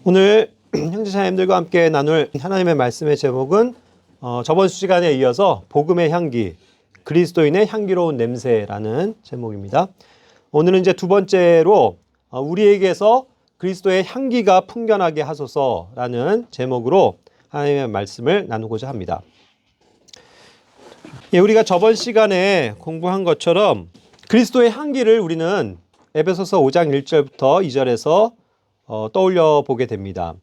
오늘 형제자매님들과 함께 나눌 하나님의 말씀의 제목은 저번 시간에 이어서 복음의 향기, 그리스도인의 향기로운 냄새라는 제목입니다. 오늘은 이제 두 번째로 우리에게서 그리스도의 향기가 풍겨나게 하소서라는 제목으로 하나님의 말씀을 나누고자 합니다. 우리가 저번 시간에 공부한 것처럼 그리스도의 향기를 우리는 에베소서 5장 1절부터 2절에서 떠올려 보게 됩니다.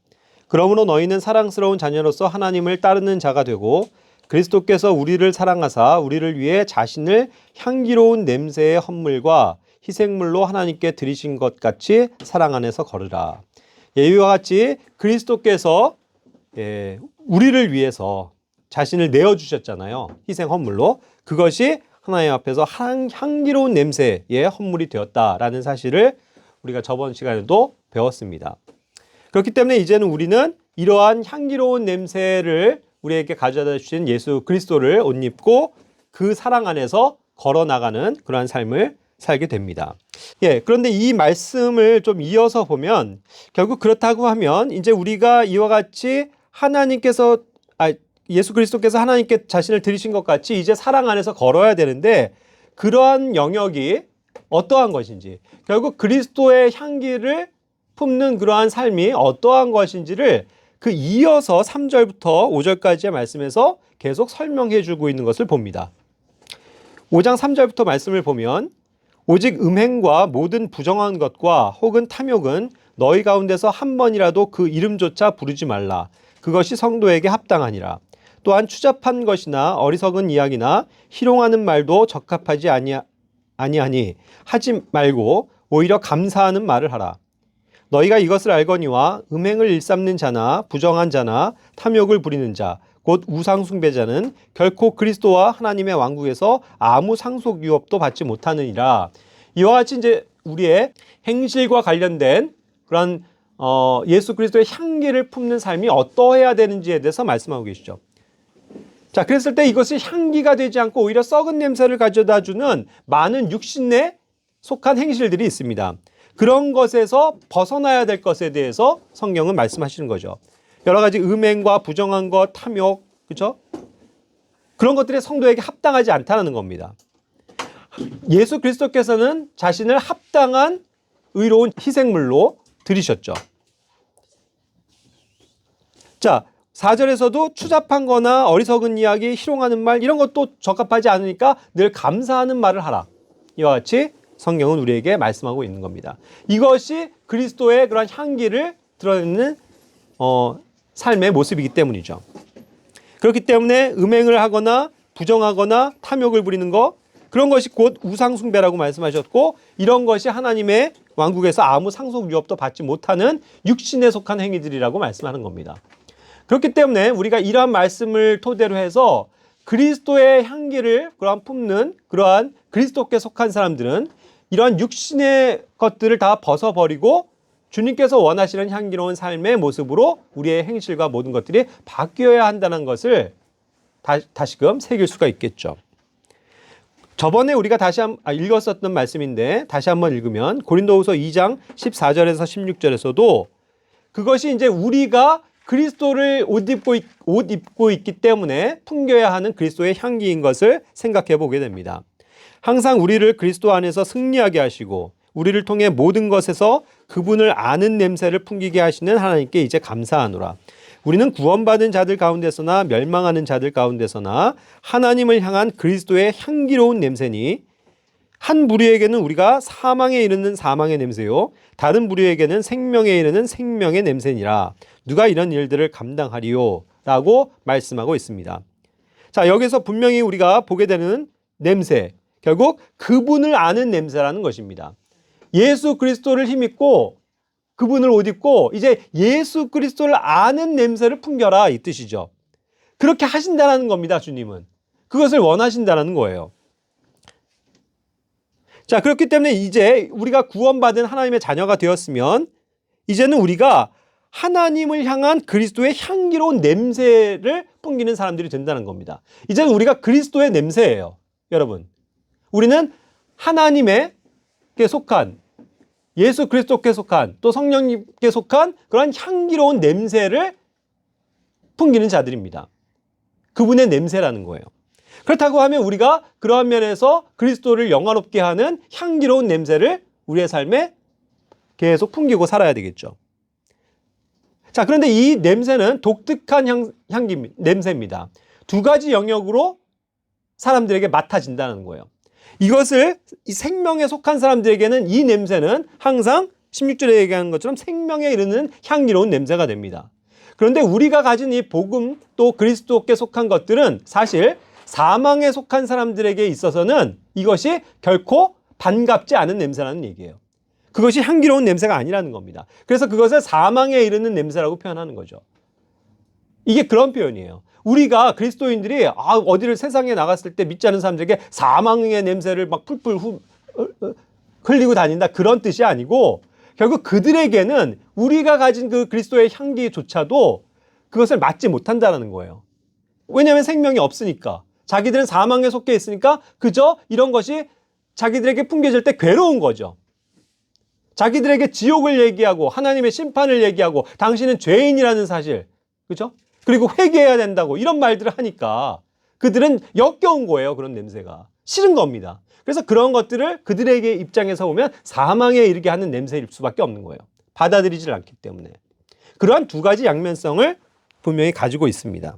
그러므로 너희는 사랑스러운 자녀로서 하나님을 따르는 자가 되고 그리스도께서 우리를 사랑하사 우리를 위해 자신을 향기로운 냄새의 헌물과 희생물로 하나님께 드리신 것 같이 사랑 안에서 걸으라. 이와 같이 그리스도께서 우리를 위해서 자신을 내어주셨잖아요. 희생 헌물로. 그것이 하나님 앞에서 향기로운 냄새의 헌물이 되었다라는 사실을 우리가 저번 시간에도 배웠습니다. 그렇기 때문에 이제는 우리는 이러한 향기로운 냄새를 우리에게 가져다 주신 예수 그리스도를 옷 입고 그 사랑 안에서 걸어나가는 그러한 삶을 살게 됩니다. 그런데 이 말씀을 좀 이어서 보면 결국 그렇다고 하면 이제 우리가 이와 같이 예수 그리스도께서 하나님께 자신을 드리신 것 같이 이제 사랑 안에서 걸어야 되는데 그러한 영역이 어떠한 것인지, 결국 그리스도의 향기를 품는 그러한 삶이 어떠한 것인지를 그 이어서 3절부터 5절까지의 말씀에서 계속 설명해 주고 있는 것을 봅니다. 5장 3절부터 말씀을 보면 오직 음행과 모든 부정한 것과 혹은 탐욕은 너희 가운데서 한 번이라도 그 이름조차 부르지 말라. 그것이 성도에게 합당하니라. 또한 추잡한 것이나 어리석은 이야기나 희롱하는 말도 적합하지 아니하니 하지 말고 오히려 감사하는 말을 하라. 너희가 이것을 알거니와 음행을 일삼는 자나 부정한 자나 탐욕을 부리는 자 곧 우상 숭배자는 결코 그리스도와 하나님의 왕국에서 아무 상속 유업도 받지 못하느니라. 이와 같이 이제 우리의 행실과 관련된 그런 예수 그리스도의 향기를 품는 삶이 어떠해야 되는지에 대해서 말씀하고 계시죠. 자, 그랬을 때 이것이 향기가 되지 않고 오히려 썩은 냄새를 가져다 주는 많은 육신에 속한 행실들이 있습니다. 그런 것에서 벗어나야 될 것에 대해서 성경은 말씀하시는 거죠. 여러 가지 음행과 부정한 것, 탐욕, 그렇죠? 그런 것들이 성도에게 합당하지 않다는 겁니다. 예수 그리스도께서는 자신을 합당한 의로운 희생물로 드리셨죠. 자, 4절에서도 추잡한 거나 어리석은 이야기, 희롱하는 말 이런 것도 적합하지 않으니까 늘 감사하는 말을 하라. 이와 같이 성경은 우리에게 말씀하고 있는 겁니다. 이것이 그리스도의 그런 향기를 드러내는 삶의 모습이기 때문이죠. 그렇기 때문에 음행을 하거나 부정하거나 탐욕을 부리는 것, 그런 것이 곧 우상숭배라고 말씀하셨고 이런 것이 하나님의 왕국에서 아무 상속 유업도 받지 못하는 육신에 속한 행위들이라고 말씀하는 겁니다. 그렇기 때문에 우리가 이러한 말씀을 토대로 해서 그리스도의 향기를 품는 그러한 그리스도께 속한 사람들은 이러한 육신의 것들을 다 벗어버리고 주님께서 원하시는 향기로운 삶의 모습으로 우리의 행실과 모든 것들이 바뀌어야 한다는 것을 다시금 새길 수가 있겠죠. 저번에 우리가 읽었었던 말씀인데 다시 한번 읽으면 고린도후서 2장 14절에서 16절에서도 그것이 이제 우리가 그리스도를 옷 입고 있기 때문에 풍겨야 하는 그리스도의 향기인 것을 생각해 보게 됩니다. 항상 우리를 그리스도 안에서 승리하게 하시고 우리를 통해 모든 것에서 그분을 아는 냄새를 풍기게 하시는 하나님께 이제 감사하노라. 우리는 구원받은 자들 가운데서나 멸망하는 자들 가운데서나 하나님을 향한 그리스도의 향기로운 냄새니 한 부류에게는 우리가 사망에 이르는 사망의 냄새요 다른 부류에게는 생명에 이르는 생명의 냄새니라. 누가 이런 일들을 감당하리요? 라고 말씀하고 있습니다. 자, 여기서 분명히 우리가 보게 되는 냄새, 결국 그분을 아는 냄새라는 것입니다. 예수 그리스도를 힘입고 그분을 옷 입고 이제 예수 그리스도를 아는 냄새를 풍겨라 이 뜻이죠. 그렇게 하신다는 겁니다. 주님은. 그것을 원하신다는 거예요. 자, 그렇기 때문에 이제 우리가 구원받은 하나님의 자녀가 되었으면 이제는 우리가 하나님을 향한 그리스도의 향기로운 냄새를 풍기는 사람들이 된다는 겁니다. 이제는 우리가 그리스도의 냄새예요. 여러분. 우리는 하나님에 속한 예수 그리스도께 속한 또 성령님께 속한 그런 향기로운 냄새를 풍기는 자들입니다. 그분의 냄새라는 거예요. 그렇다고 하면 우리가 그러한 면에서 그리스도를 영화롭게 하는 향기로운 냄새를 우리의 삶에 계속 풍기고 살아야 되겠죠. 자, 그런데 이 냄새는 독특한 냄새입니다. 두 가지 영역으로 사람들에게 맡아진다는 거예요. 이것을 이 생명에 속한 사람들에게는 이 냄새는 항상 16절에 얘기하는 것처럼 생명에 이르는 향기로운 냄새가 됩니다. 그런데 우리가 가진 이 복음 또 그리스도께 속한 것들은 사실 사망에 속한 사람들에게 있어서는 이것이 결코 반갑지 않은 냄새라는 얘기예요. 그것이 향기로운 냄새가 아니라는 겁니다. 그래서 그것을 사망에 이르는 냄새라고 표현하는 거죠. 이게 그런 표현이에요. 우리가 그리스도인들이 어디를 세상에 나갔을 때 믿지 않은 사람들에게 사망의 냄새를 막 풀풀 흘리고 다닌다 그런 뜻이 아니고 결국 그들에게는 우리가 가진 그 그리스도의 향기조차도 그것을 맡지 못한다는 거예요. 왜냐하면 생명이 없으니까. 자기들은 사망에 속해 있으니까 그저 이런 것이 자기들에게 풍겨질 때 괴로운 거죠. 자기들에게 지옥을 얘기하고 하나님의 심판을 얘기하고 당신은 죄인이라는 사실, 그죠? 그리고 회개해야 된다고 이런 말들을 하니까 그들은 역겨운 거예요. 그런 냄새가. 싫은 겁니다. 그래서 그런 것들을 그들에게 입장에서 보면 사망에 이르게 하는 냄새일 수밖에 없는 거예요. 받아들이질 않기 때문에. 그러한 두 가지 양면성을 분명히 가지고 있습니다.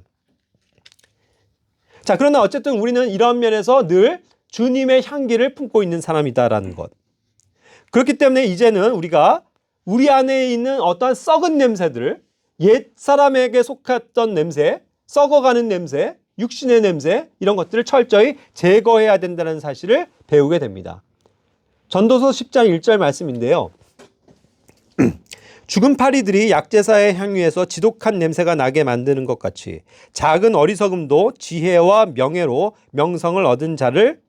자, 그러나 어쨌든 우리는 이런 면에서 늘 주님의 향기를 품고 있는 사람이다라는 것. 그렇기 때문에 이제는 우리가 우리 안에 있는 어떠한 썩은 냄새들을 옛 사람에게 속했던 냄새, 썩어가는 냄새, 육신의 냄새 이런 것들을 철저히 제거해야 된다는 사실을 배우게 됩니다. 전도서 10장 1절 말씀인데요. 죽은 파리들이 약제사의 향유에서 지독한 냄새가 나게 만드는 것 같이 작은 어리석음도 지혜와 명예로 명성을 얻은 자를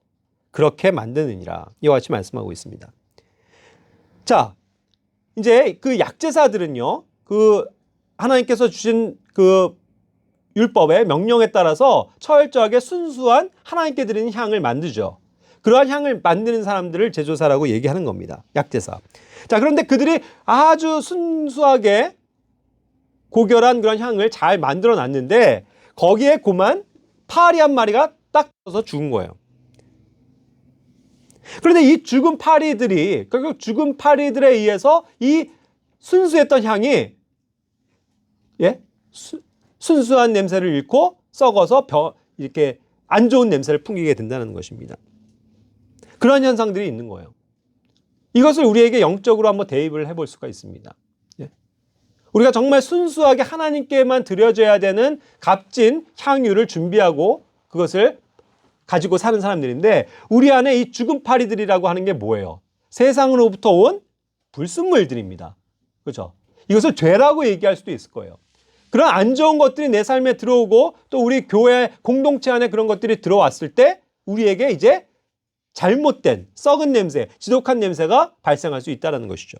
그렇게 만드느니라. 이와 같이 말씀하고 있습니다. 자, 이제 그 약제사들은요, 그 하나님께서 주신 그 율법의 명령에 따라서 철저하게 순수한 하나님께 드리는 향을 만들죠. 그러한 향을 만드는 사람들을 제조사라고 얘기하는 겁니다. 약제사. 자, 그런데 그들이 아주 순수하게 고결한 그런 향을 잘 만들어 놨는데 거기에 고만 파리 한 마리가 딱 떠서 죽은 거예요. 그런데 이 죽은 파리들이 결국 죽은 파리들에 의해서 이 순수했던 향이 순수한 냄새를 잃고 썩어서 이렇게 안 좋은 냄새를 풍기게 된다는 것입니다. 그런 현상들이 있는 거예요. 이것을 우리에게 영적으로 한번 대입을 해볼 수가 있습니다. 우리가 정말 순수하게 하나님께만 드려져야 되는 값진 향유를 준비하고 그것을 가지고 사는 사람들인데 우리 안에 이 죽은 파리들이라고 하는 게 뭐예요? 세상으로부터 온 불순물들입니다. 그렇죠? 이것을 죄라고 얘기할 수도 있을 거예요. 그런 안 좋은 것들이 내 삶에 들어오고 또 우리 교회 공동체 안에 그런 것들이 들어왔을 때 우리에게 이제 잘못된 썩은 냄새, 지독한 냄새가 발생할 수 있다는 것이죠.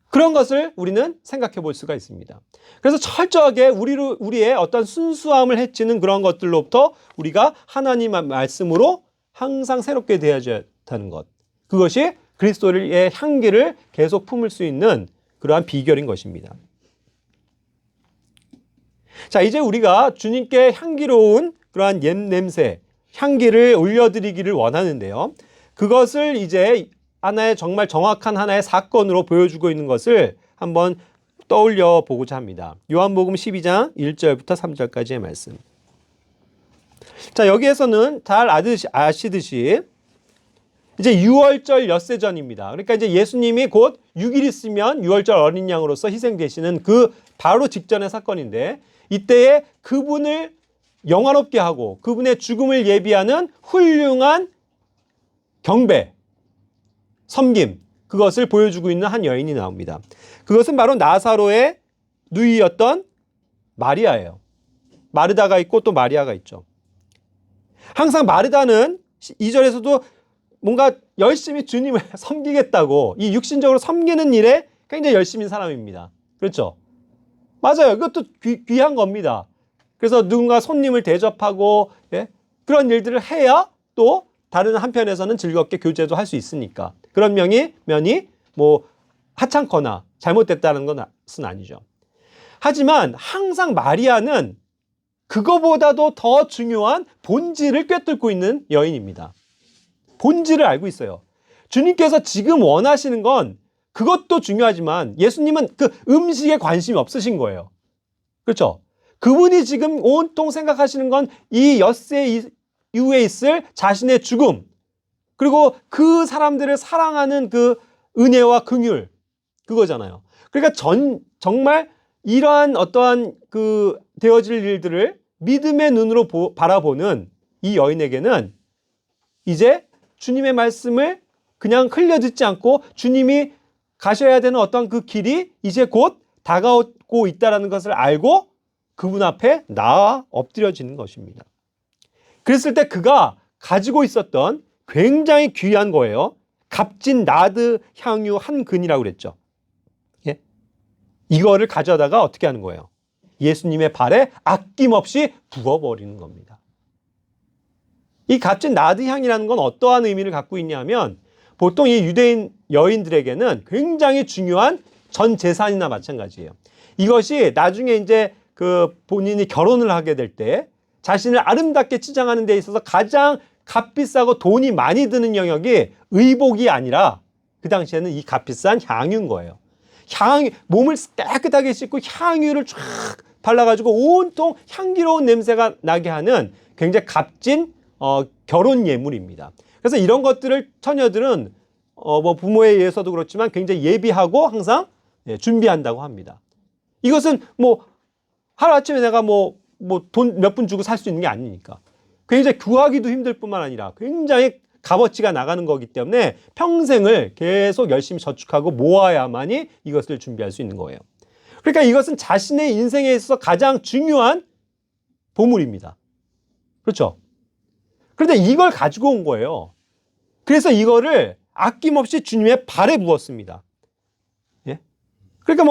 그런 것을 우리는 생각해 볼 수가 있습니다. 그래서 철저하게 우리의 어떤 순수함을 해치는 그런 것들로부터 우리가 하나님의 말씀으로 항상 새롭게 되어져야 하는 것. 그것이 그리스도의 향기를 계속 품을 수 있는 그러한 비결인 것입니다. 자, 이제 우리가 주님께 향기로운 그러한 옛 냄새, 향기를 올려드리기를 원하는데요. 그것을 이제 하나의 정말 정확한 하나의 사건으로 보여주고 있는 것을 한번 떠올려 보고자 합니다. 요한복음 12장 1절부터 3절까지의 말씀. 자, 여기에서는 잘 아시듯이 이제 유월절 엿새전입니다. 그러니까 이제 예수님이 곧 6일 있으면 유월절 어린 양으로서 희생되시는 그 바로 직전의 사건인데 이때에 그분을 영화롭게 하고 그분의 죽음을 예비하는 훌륭한 경배, 섬김, 그것을 보여주고 있는 한 여인이 나옵니다. 그것은 바로 나사로의 누이였던 마리아예요. 마르다가 있고 또 마리아가 있죠. 항상 마르다는 2절에서도 뭔가 열심히 주님을 섬기겠다고 이 육신적으로 섬기는 일에 굉장히 열심인 사람입니다. 그렇죠? 맞아요. 이것도 귀한 겁니다. 그래서 누군가 손님을 대접하고 그런 일들을 해야 또 다른 한편에서는 즐겁게 교제도 할 수 있으니까. 그런 면이 뭐 하찮거나 잘못됐다는 것은 아니죠. 하지만 항상 마리아는 그거보다도 더 중요한 본질을 꿰뚫고 있는 여인입니다. 본질을 알고 있어요. 주님께서 지금 원하시는 건 그것도 중요하지만 예수님은 그 음식에 관심이 없으신 거예요. 그렇죠? 그분이 지금 온통 생각하시는 건 이 엿새 이후에 있을 자신의 죽음, 그리고 그 사람들을 사랑하는 그 은혜와 긍휼, 그거잖아요. 그러니까 정말 이러한 어떠한 그 되어질 일들을 믿음의 눈으로 바라보는 이 여인에게는 이제 주님의 말씀을 그냥 흘려듣지 않고 주님이 가셔야 되는 어떤 그 길이 이제 곧 다가오고 있다는 것을 알고 그분 앞에 나아 엎드려지는 것입니다. 그랬을 때 그가 가지고 있었던 굉장히 귀한 거예요. 값진 나드 향유 한 근이라고 그랬죠. 예? 이거를 가져다가 어떻게 하는 거예요? 예수님의 발에 아낌없이 부어버리는 겁니다. 이 값진 나드 향이라는 건 어떠한 의미를 갖고 있냐면 보통 이 유대인 여인들에게는 굉장히 중요한 전 재산이나 마찬가지예요. 이것이 나중에 이제 그 본인이 결혼을 하게 될 때 자신을 아름답게 치장하는 데 있어서 가장 값비싸고 돈이 많이 드는 영역이 의복이 아니라 그 당시에는 이 값비싼 향유인 거예요. 몸을 깨끗하게 씻고 향유를 쫙 발라가지고 온통 향기로운 냄새가 나게 하는 굉장히 값진 결혼 예물입니다. 그래서 이런 것들을 처녀들은 뭐 부모에 의해서도 그렇지만 굉장히 예비하고 항상 준비한다고 합니다. 이것은 뭐 하루아침에 내가 뭐 돈 몇 푼 주고 살 수 있는 게 아니니까 굉장히 구하기도 힘들 뿐만 아니라 굉장히 값어치가 나가는 거기 때문에 평생을 계속 열심히 저축하고 모아야만이 이것을 준비할 수 있는 거예요. 그러니까 이것은 자신의 인생에 있어서 가장 중요한 보물입니다. 그렇죠? 그런데 이걸 가지고 온 거예요. 그래서 이거를 아낌없이 주님의 발에 부었습니다. 예? 그러니까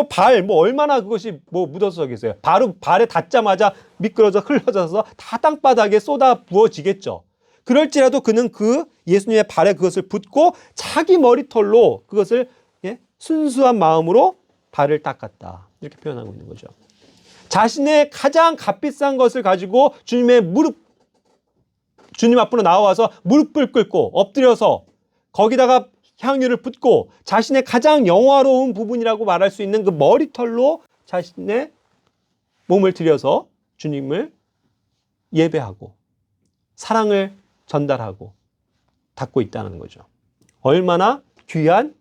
뭐 얼마나 그것이 묻어서 저겠어요. 바로 발에 닿자마자 미끄러져 흘러져서 다 땅바닥에 쏟아 부어지겠죠. 그럴지라도 그는 그 예수님의 발에 그것을 붓고 자기 머리털로 그것을 순수한 마음으로 발을 닦았다. 이렇게 표현하고 있는 거죠. 자신의 가장 값비싼 것을 가지고 주님 앞으로 나와서 무릎을 꿇고 엎드려서 거기다가 향유를 붓고 자신의 가장 영화로운 부분이라고 말할 수 있는 그 머리털로 자신의 몸을 들여서 주님을 예배하고 사랑을 전달하고 닦고 있다는 거죠. 얼마나 귀한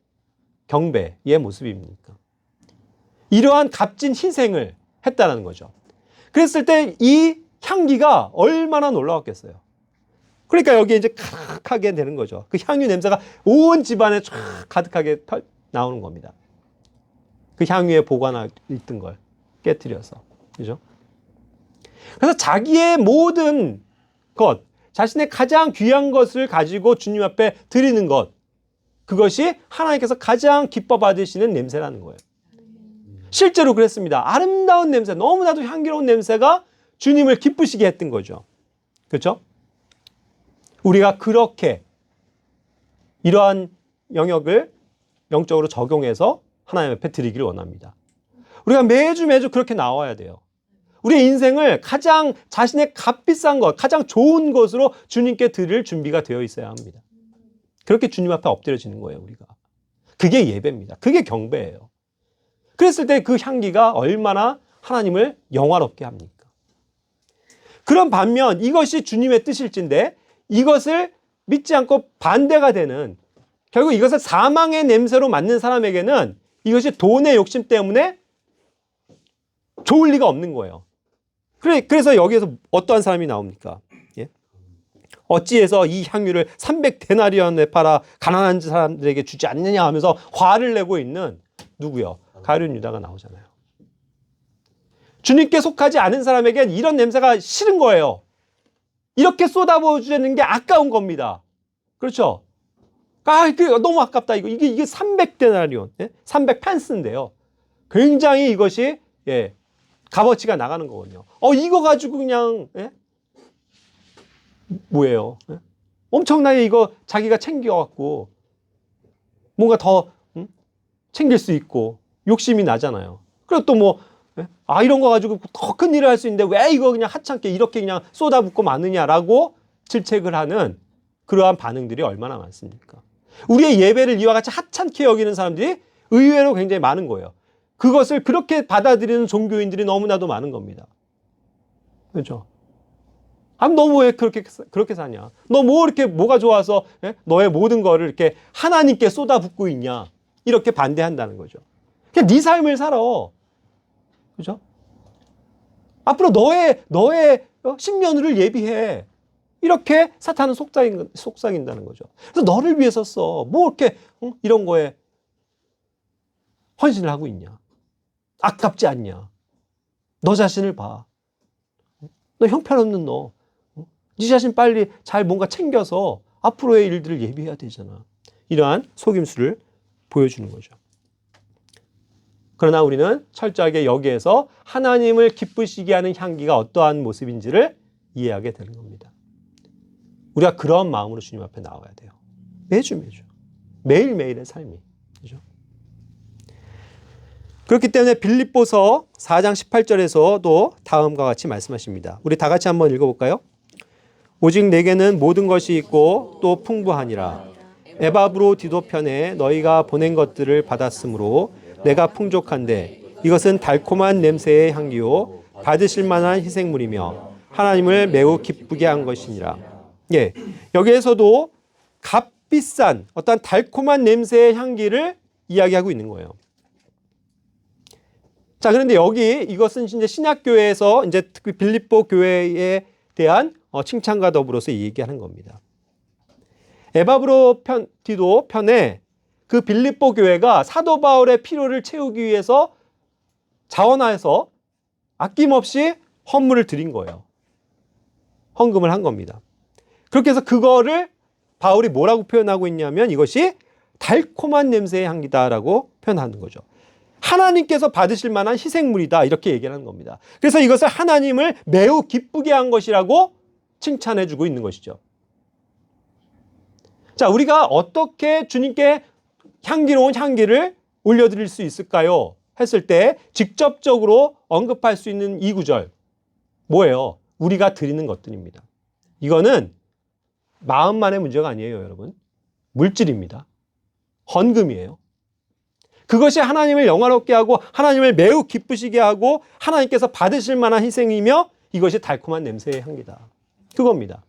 경배의 모습입니까? 이러한 값진 희생을 했다는 거죠. 그랬을 때 이 향기가 얼마나 놀라웠겠어요. 그러니까 여기에 이제 가득하게 되는 거죠. 그 향유 냄새가 온 집안에 쫙 가득하게 나오는 겁니다. 그 향유에 보관하고 있던 걸 깨뜨려서. 그죠? 그래서 자기의 모든 것, 자신의 가장 귀한 것을 가지고 주님 앞에 드리는 것, 그것이 하나님께서 가장 기뻐 받으시는 냄새라는 거예요. 실제로 그랬습니다. 아름다운 냄새, 너무나도 향기로운 냄새가 주님을 기쁘시게 했던 거죠. 그렇죠? 우리가 그렇게 이러한 영역을 영적으로 적용해서 하나님 앞에 드리기를 원합니다. 우리가 매주 그렇게 나와야 돼요. 우리의 인생을 가장 자신의 값비싼 것, 가장 좋은 것으로 주님께 드릴 준비가 되어 있어야 합니다. 그렇게 주님 앞에 엎드려지는 거예요, 우리가. 그게 예배입니다. 그게 경배예요. 그랬을 때 그 향기가 얼마나 하나님을 영화롭게 합니까? 그런 반면 이것이 주님의 뜻일진데 이것을 믿지 않고 반대가 되는, 결국 이것을 사망의 냄새로 맡는 사람에게는 이것이 돈의 욕심 때문에 좋을 리가 없는 거예요. 그래서 여기에서 어떠한 사람이 나옵니까? 예? 어찌해서 이 향유를 300데나리온에 팔아 가난한 사람들에게 주지 않느냐 하면서 화를 내고 있는 누구요? 가룟 유다가 나오잖아요. 주님께 속하지 않은 사람에겐 이런 냄새가 싫은 거예요. 이렇게 쏟아부어주는 게 아까운 겁니다. 그렇죠? 이게 너무 아깝다. 이게 300데나리온, 300펜스인데요. 굉장히 이것이 값어치가 나가는 거거든요. 이거 가지고 그냥 뭐예요? 엄청나게 이거 자기가 챙겨갖고 뭔가 더 챙길 수 있고 욕심이 나잖아요. 그리고 또 뭐, 이런 거 가지고 더 큰 일을 할 수 있는데 왜 이거 그냥 하찮게 이렇게 그냥 쏟아붓고 마느냐라고 질책을 하는 그러한 반응들이 얼마나 많습니까? 우리의 예배를 이와 같이 하찮게 여기는 사람들이 의외로 굉장히 많은 거예요. 그것을 그렇게 받아들이는 종교인들이 너무나도 많은 겁니다. 그렇죠? 너 왜 그렇게 사냐? 너 뭐 이렇게 뭐가 좋아서 너의 모든 거를 이렇게 하나님께 쏟아붓고 있냐? 이렇게 반대한다는 거죠. 그냥 네 삶을 살아. 그죠? 앞으로 너의 신년을 예비해. 이렇게 사탄은 속삭인다는 거죠. 그래서 너를 위해서 써. 뭐 이렇게 이런 거에 헌신을 하고 있냐? 아깝지 않냐? 너 자신을 봐. 너 형편없는 너. 네 자신 빨리 잘 뭔가 챙겨서 앞으로의 일들을 예비해야 되잖아. 이러한 속임수를 보여주는 거죠. 그러나 우리는 철저하게 여기에서 하나님을 기쁘시게 하는 향기가 어떠한 모습인지를 이해하게 되는 겁니다. 우리가 그런 마음으로 주님 앞에 나와야 돼요. 매주. 매일매일의 삶이. 그죠? 그렇기 때문에 빌립보서 4장 18절에서도 다음과 같이 말씀하십니다. 우리 다 같이 한번 읽어볼까요? 오직 내게는 모든 것이 있고 또 풍부하니라. 에바브로디도 편에 너희가 보낸 것들을 받았으므로 내가 풍족한데 이것은 달콤한 냄새의 향기요 받으실 만한 희생물이며 하나님을 매우 기쁘게 한 것이니라. 예, 여기에서도 값비싼 어떤 달콤한 냄새의 향기를 이야기하고 있는 거예요. 자, 그런데 여기 이것은 이제 신약교회에서 이제 특히 빌립보 교회에 대한 칭찬과 더불어서 얘기하는 겁니다. 에바브로디도 편에 그 빌립보 교회가 사도 바울의 필요를 채우기 위해서 자원하여서 아낌없이 헌물을 드린 거예요. 헌금을 한 겁니다. 그렇게 해서 그거를 바울이 뭐라고 표현하고 있냐면 이것이 달콤한 냄새의 향기다라고 표현하는 거죠. 하나님께서 받으실 만한 희생물이다 이렇게 얘기하는 겁니다. 그래서 이것을 하나님을 매우 기쁘게 한 것이라고 칭찬해주고 있는 것이죠. 자, 우리가 어떻게 주님께 향기로운 향기를 올려드릴 수 있을까요? 했을 때 직접적으로 언급할 수 있는 이 구절 뭐예요? 우리가 드리는 것들입니다. 이거는 마음만의 문제가 아니에요, 여러분. 물질입니다. 헌금이에요. 그것이 하나님을 영화롭게 하고 하나님을 매우 기쁘시게 하고 하나님께서 받으실 만한 희생이며 이것이 달콤한 냄새의 향기다. 그겁니다.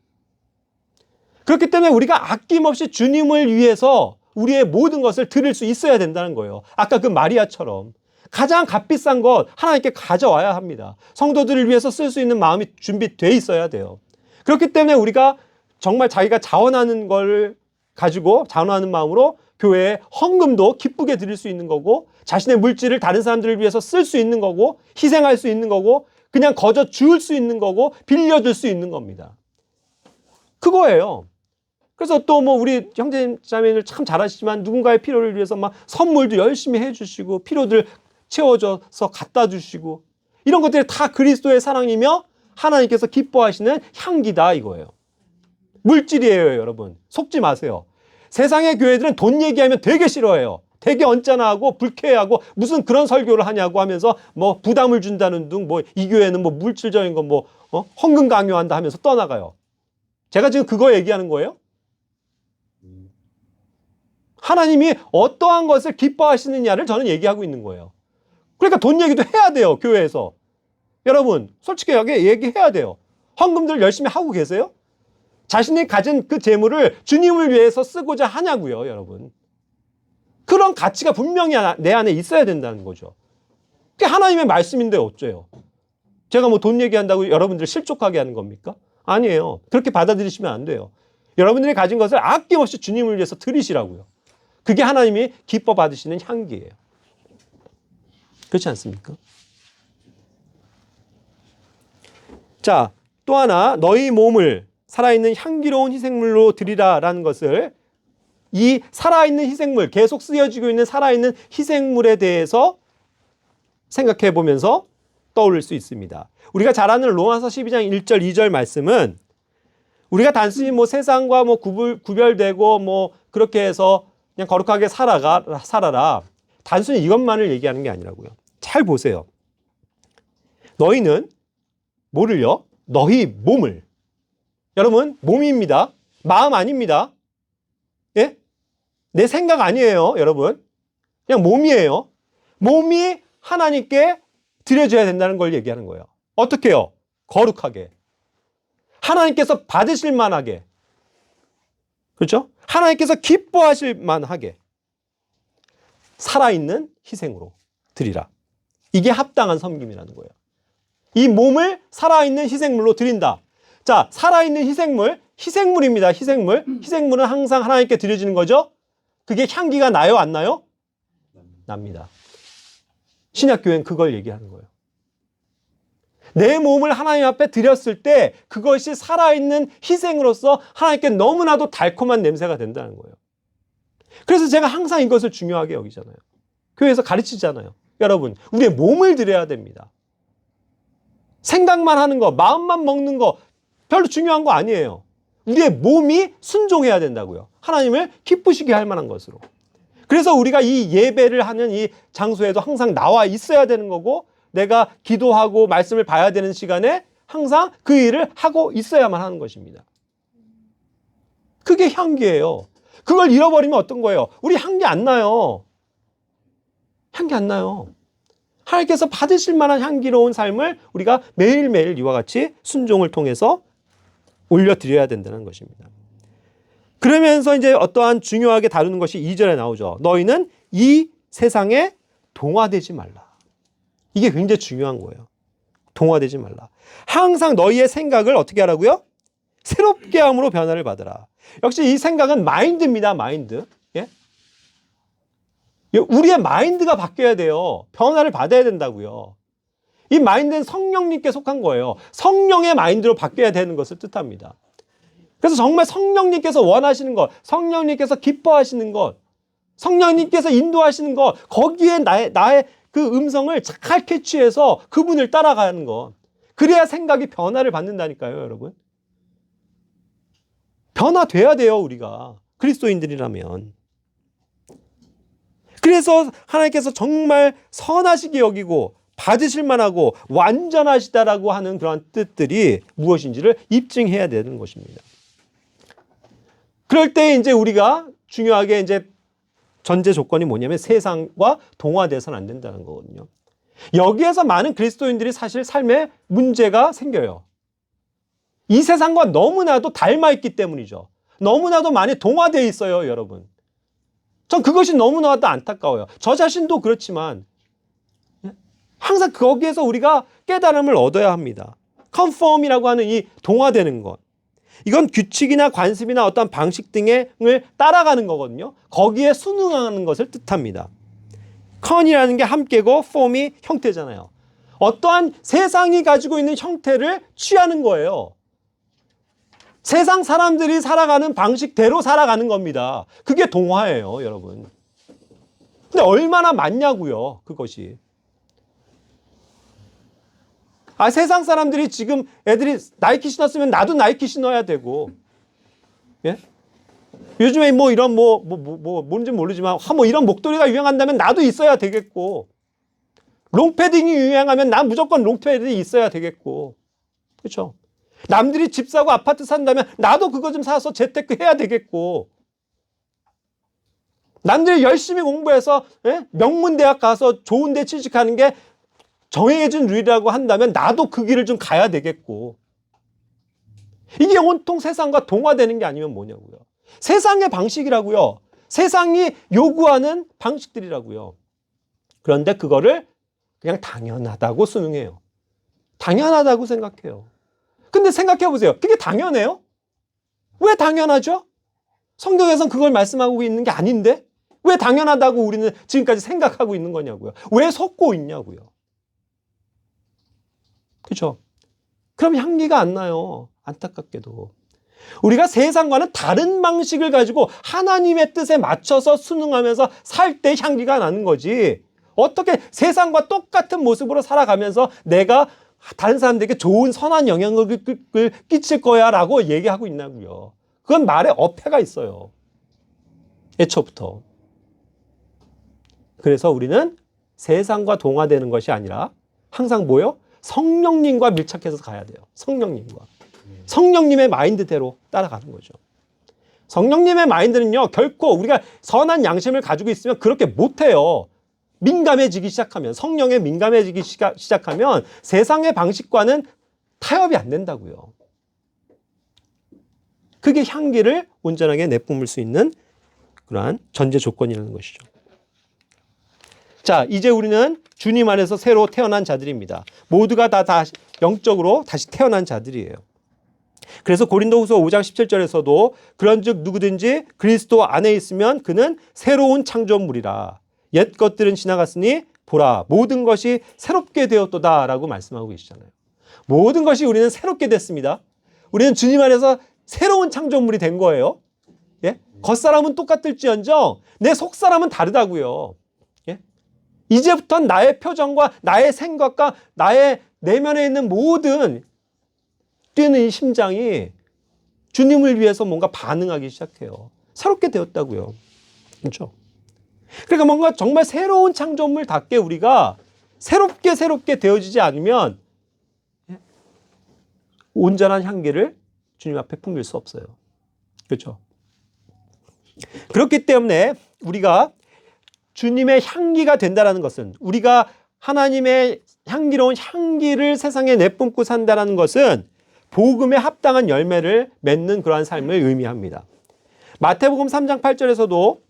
그렇기 때문에 우리가 아낌없이 주님을 위해서 우리의 모든 것을 드릴 수 있어야 된다는 거예요. 아까 그 마리아처럼 가장 값비싼 것 하나님께 가져와야 합니다. 성도들을 위해서 쓸 수 있는 마음이 준비되어 있어야 돼요. 그렇기 때문에 우리가 정말 자기가 자원하는 걸 가지고 자원하는 마음으로 교회에 헌금도 기쁘게 드릴 수 있는 거고 자신의 물질을 다른 사람들을 위해서 쓸 수 있는 거고 희생할 수 있는 거고 그냥 거저 주울 수 있는 거고 빌려줄 수 있는 겁니다. 그거예요. 그래서 또 뭐 우리 형제 자매들 참 잘하시지만 누군가의 필요를 위해서 막 선물도 열심히 해주시고 필요들 채워줘서 갖다 주시고 이런 것들이 다 그리스도의 사랑이며 하나님께서 기뻐하시는 향기다 이거예요. 물질이에요, 여러분. 속지 마세요. 세상의 교회들은 돈 얘기하면 되게 싫어해요. 되게 언짢아하고 불쾌하고 무슨 그런 설교를 하냐고 하면서 뭐 부담을 준다는 둥 뭐 이 교회는 뭐 물질적인 거 뭐 헌금 강요한다 하면서 떠나가요. 제가 지금 그거 얘기하는 거예요? 하나님이 어떠한 것을 기뻐하시느냐를 저는 얘기하고 있는 거예요. 그러니까 돈 얘기도 해야 돼요, 교회에서. 여러분, 솔직하게 얘기해야 돼요. 헌금들 열심히 하고 계세요? 자신이 가진 그 재물을 주님을 위해서 쓰고자 하냐고요, 여러분. 그런 가치가 분명히 내 안에 있어야 된다는 거죠. 그게 하나님의 말씀인데 어째요? 제가 뭐 돈 얘기한다고 여러분들 실족하게 하는 겁니까? 아니에요. 그렇게 받아들이시면 안 돼요. 여러분들이 가진 것을 아낌없이 주님을 위해서 드리시라고요. 그게 하나님이 기뻐 받으시는 향기예요. 그렇지 않습니까? 자, 또 하나 너희 몸을 살아있는 향기로운 희생물로 드리라라는 것을 이 살아있는 희생물, 계속 쓰여지고 있는 살아있는 희생물에 대해서 생각해 보면서 떠올릴 수 있습니다. 우리가 잘 아는 로마서 12장 1절, 2절 말씀은 우리가 단순히 뭐 세상과 뭐 구별되고 뭐 그렇게 해서 그냥 거룩하게 살아라. 단순히 이것만을 얘기하는 게 아니라고요. 잘 보세요. 너희는 뭐를요? 너희 몸을. 여러분, 몸입니다. 마음 아닙니다. 예? 내 생각 아니에요, 여러분. 그냥 몸이에요. 몸이 하나님께 드려져야 된다는 걸 얘기하는 거예요. 어떻게 해요? 거룩하게. 하나님께서 받으실 만하게. 그렇죠? 하나님께서 기뻐하실 만하게. 살아있는 희생으로 드리라. 이게 합당한 섬김이라는 거예요. 이 몸을 살아있는 희생물로 드린다. 자, 살아있는 희생물입니다. 희생물은 항상 하나님께 드려지는 거죠. 그게 향기가 나요, 안 나요? 납니다. 신약교회는 그걸 얘기하는 거예요. 내 몸을 하나님 앞에 드렸을 때 그것이 살아있는 희생으로서 하나님께 너무나도 달콤한 냄새가 된다는 거예요. 그래서 제가 항상 이것을 중요하게 여기잖아요. 교회에서 가르치잖아요. 여러분, 우리의 몸을 드려야 됩니다. 생각만 하는 거, 마음만 먹는 거 별로 중요한 거 아니에요. 우리의 몸이 순종해야 된다고요. 하나님을 기쁘시게 할 만한 것으로. 그래서 우리가 이 예배를 하는 이 장소에도 항상 나와 있어야 되는 거고, 내가 기도하고 말씀을 봐야 되는 시간에 항상 그 일을 하고 있어야만 하는 것입니다. 그게 향기예요. 그걸 잃어버리면 어떤 거예요? 우리 향기 안 나요. 향기 안 나요. 하나님께서 받으실 만한 향기로운 삶을 우리가 매일매일 이와 같이 순종을 통해서 올려드려야 된다는 것입니다. 그러면서 이제 어떠한 중요하게 다루는 것이 2절에 나오죠. 너희는 이 세상에 동화되지 말라. 이게 굉장히 중요한 거예요. 동화되지 말라. 항상 너희의 생각을 어떻게 하라고요? 새롭게 함으로 변화를 받으라. 역시 이 생각은 마인드입니다. 마인드. 예? 우리의 마인드가 바뀌어야 돼요. 변화를 받아야 된다고요. 이 마인드는 성령님께 속한 거예요. 성령의 마인드로 바뀌어야 되는 것을 뜻합니다. 그래서 정말 성령님께서 원하시는 것, 성령님께서 기뻐하시는 것, 성령님께서 인도하시는 것, 거기에 나의 그 음성을 잘 캐치해서 그분을 따라가는 것. 그래야 생각이 변화를 받는다니까요, 여러분. 변화돼야 돼요, 우리가. 그리스도인들이라면. 그래서 하나님께서 정말 선하시게 여기고 받으실 만하고 완전하시다라고 하는 그런 뜻들이 무엇인지를 입증해야 되는 것입니다. 그럴 때 이제 우리가 중요하게 이제 전제 조건이 뭐냐면 세상과 동화돼서는 안 된다는 거거든요. 여기에서 많은 그리스도인들이 사실 삶에 문제가 생겨요. 이 세상과 너무나도 닮아있기 때문이죠. 너무나도 많이 동화되어 있어요, 여러분. 전 그것이 너무나도 안타까워요. 저 자신도 그렇지만 항상 거기에서 우리가 깨달음을 얻어야 합니다. 컨펌이라고 하는 이 동화되는 것. 이건 규칙이나 관습이나 어떤 방식 등을 따라가는 거거든요. 거기에 순응하는 것을 뜻합니다. 컨이라는 게 함께고 폼이 형태잖아요. 어떠한 세상이 가지고 있는 형태를 취하는 거예요. 세상 사람들이 살아가는 방식대로 살아가는 겁니다. 그게 동화예요, 여러분. 근데 얼마나 많냐고요, 그것이. 세상 사람들이 지금 애들이 나이키 신었으면 나도 나이키 신어야 되고, 예? 요즘에 뭐 이런 뭔지 모르지만, 뭐 이런 목도리가 유행한다면 나도 있어야 되겠고, 롱패딩이 유행하면 난 무조건 롱패딩이 있어야 되겠고, 그렇죠? 남들이 집 사고 아파트 산다면 나도 그거 좀 사서 재테크 해야 되겠고, 남들이 열심히 공부해서 명문대학 가서 좋은 데 취직하는 게 정해진 룰이라고 한다면 나도 그 길을 좀 가야 되겠고. 이게 온통 세상과 동화되는 게 아니면 뭐냐고요. 세상의 방식이라고요. 세상이 요구하는 방식들이라고요. 그런데 그거를 그냥 당연하다고 수능해요. 당연하다고 생각해요. 근데 생각해 보세요. 그게 당연해요? 왜 당연하죠? 성경에서는 그걸 말씀하고 있는 게 아닌데 왜 당연하다고 우리는 지금까지 생각하고 있는 거냐고요. 왜 속고 있냐고요. 그렇죠? 그럼 향기가 안 나요. 안타깝게도. 우리가 세상과는 다른 방식을 가지고 하나님의 뜻에 맞춰서 순응하면서 살 때 향기가 나는 거지. 어떻게 세상과 똑같은 모습으로 살아가면서 내가 다른 사람들에게 좋은 선한 영향을 끼칠 거야 라고 얘기하고 있나고요. 그건 말에 어폐가 있어요. 애초부터. 그래서 우리는 세상과 동화되는 것이 아니라 항상 뭐요? 성령님과 밀착해서 가야 돼요. 성령님과. 성령님의 마인드대로 따라가는 거죠. 성령님의 마인드는요, 결코 우리가 선한 양심을 가지고 있으면 그렇게 못해요. 민감해지기 시작하면, 성령에 민감해지기 시작하면 세상의 방식과는 타협이 안 된다고요. 그게 향기를 온전하게 내뿜을 수 있는 그러한 전제 조건이라는 것이죠. 자, 이제 우리는 주님 안에서 새로 태어난 자들입니다. 모두가 다 영적으로 다시 태어난 자들이에요. 그래서 고린도후서 5장 17절에서도 그런즉 누구든지 그리스도 안에 있으면 그는 새로운 창조물이라. 옛 것들은 지나갔으니 보라 모든 것이 새롭게 되었도다라고 말씀하고 계시잖아요. 모든 것이 우리는 새롭게 됐습니다. 우리는 주님 안에서 새로운 창조물이 된 거예요. 예? 겉사람은 똑같을지언정 내 속사람은 다르다고요. 예? 이제부터는 나의 표정과 나의 생각과 나의 내면에 있는 모든 뛰는 이 심장이 주님을 위해서 뭔가 반응하기 시작해요. 새롭게 되었다고요. 그렇죠? 그러니까 뭔가 정말 새로운 창조물답게 우리가 새롭게 되어지지 않으면 온전한 향기를 주님 앞에 풍길 수 없어요. 그렇죠? 그렇기 때문에 우리가 주님의 향기가 된다는 것은, 우리가 하나님의 향기로운 향기를 세상에 내뿜고 산다는 것은 복음에 합당한 열매를 맺는 그러한 삶을 의미합니다. 마태복음 3장 8절에서도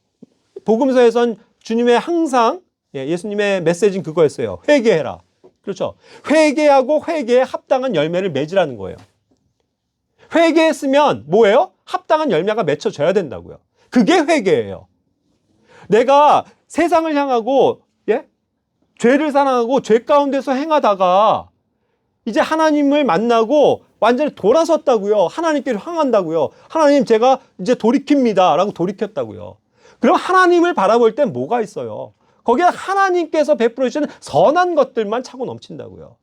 복음서에선 주님의 항상 예수님의 메시지는 그거였어요. 회개해라. 그렇죠? 회개하고 회개에 합당한 열매를 맺으라는 거예요. 회개했으면 뭐예요? 합당한 열매가 맺혀져야 된다고요. 그게 회개예요. 내가 세상을 향하고 죄를 사랑하고 죄 가운데서 행하다가 이제 하나님을 만나고 완전히 돌아섰다고요. 하나님께로 향한다고요. 하나님 제가 이제 돌이킵니다 라고 돌이켰다고요. 그럼 하나님을 바라볼 땐 뭐가 있어요? 거기에 하나님께서 베풀어 주시는 선한 것들만 차고 넘친다고요.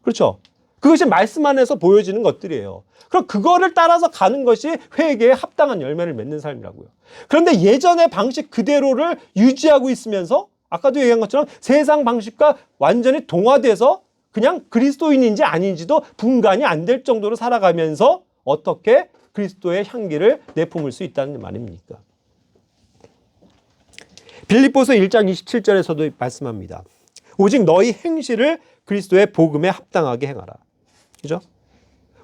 그렇죠? 그것이 말씀 안에서 보여지는 것들이에요. 그럼 그거를 따라서 가는 것이 회개에 합당한 열매를 맺는 삶이라고요. 그런데 예전의 방식 그대로를 유지하고 있으면서 아까도 얘기한 것처럼 세상 방식과 완전히 동화돼서 그냥 그리스도인인지 아닌지도 분간이 안 될 정도로 살아가면서 어떻게 그리스도의 향기를 내뿜을 수 있다는 말입니까? 빌립보서 1장 27절에서도 말씀합니다. 오직 너희 행실을 그리스도의 복음에 합당하게 행하라. 그죠?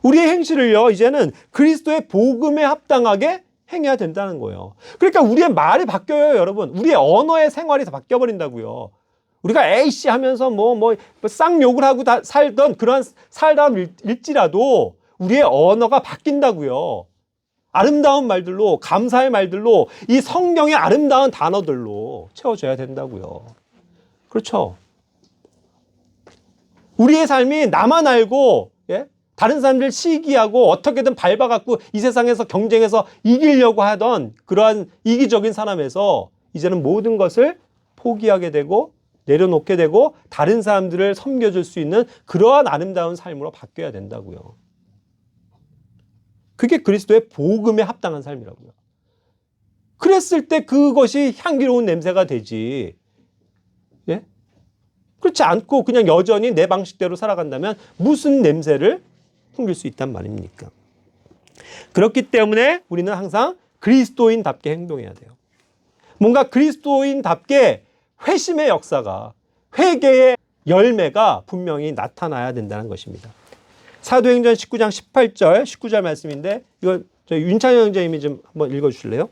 우리의 행실을요, 이제는 그리스도의 복음에 합당하게 행해야 된다는 거예요. 그러니까 우리의 말이 바뀌어요, 여러분. 우리의 언어의 생활이 다 바뀌어버린다고요. 우리가 에이씨 하면서 쌍욕을 하고 살던 그런 살다일지라도 우리의 언어가 바뀐다고요. 아름다운 말들로, 감사의 말들로, 이 성경의 아름다운 단어들로 채워져야 된다고요. 그렇죠? 우리의 삶이 나만 알고 다른 사람들 시기하고 어떻게든 밟아갖고 이 세상에서 경쟁해서 이기려고 하던 그러한 이기적인 사람에서 이제는 모든 것을 포기하게 되고 내려놓게 되고 다른 사람들을 섬겨줄 수 있는 그러한 아름다운 삶으로 바뀌어야 된다고요. 그게 그리스도의 복음에 합당한 삶이라고요. 그랬을 때 그것이 향기로운 냄새가 되지. 예? 그렇지 않고 그냥 여전히 내 방식대로 살아간다면 무슨 냄새를 풍길 수 있단 말입니까? 그렇기 때문에 우리는 항상 그리스도인답게 행동해야 돼요. 뭔가 그리스도인답게 회심의 역사가, 회개의 열매가 분명히 나타나야 된다는 것입니다. 사도행전 19장 18절, 19절 말씀인데 이거 저희 윤찬영 형제님이 좀 한번 읽어주실래요?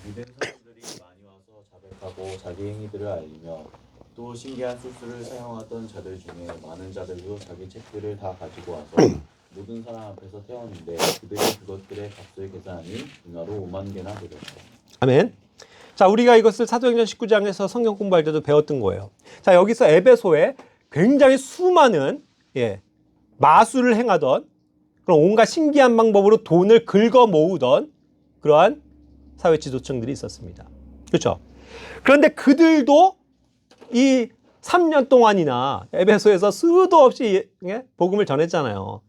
유대 사람들이 많이 와서 자백하고 자기 행위들을 알리며 또 신기한 술수를 사용하던 자들 중에 많은 자들도 자기 책들을 다 가지고 와서 모든 사람 앞에서 태웠는데 그들이 그것들의 값을 계산하니 은화로 5만 개나 되었다. 아멘. 자, 우리가 이것을 사도행전 19장에서 성경 공부할 때도 배웠던 거예요. 자, 여기서 에베소에 굉장히 수많은 마술을 행하던 그런 온갖 신기한 방법으로 돈을 긁어 모으던 그러한 사회 지도층들이 있었습니다. 그렇죠? 그런데 그들도 이 3년 동안이나 에베소에서 수도 없이 복음을 전했잖아요.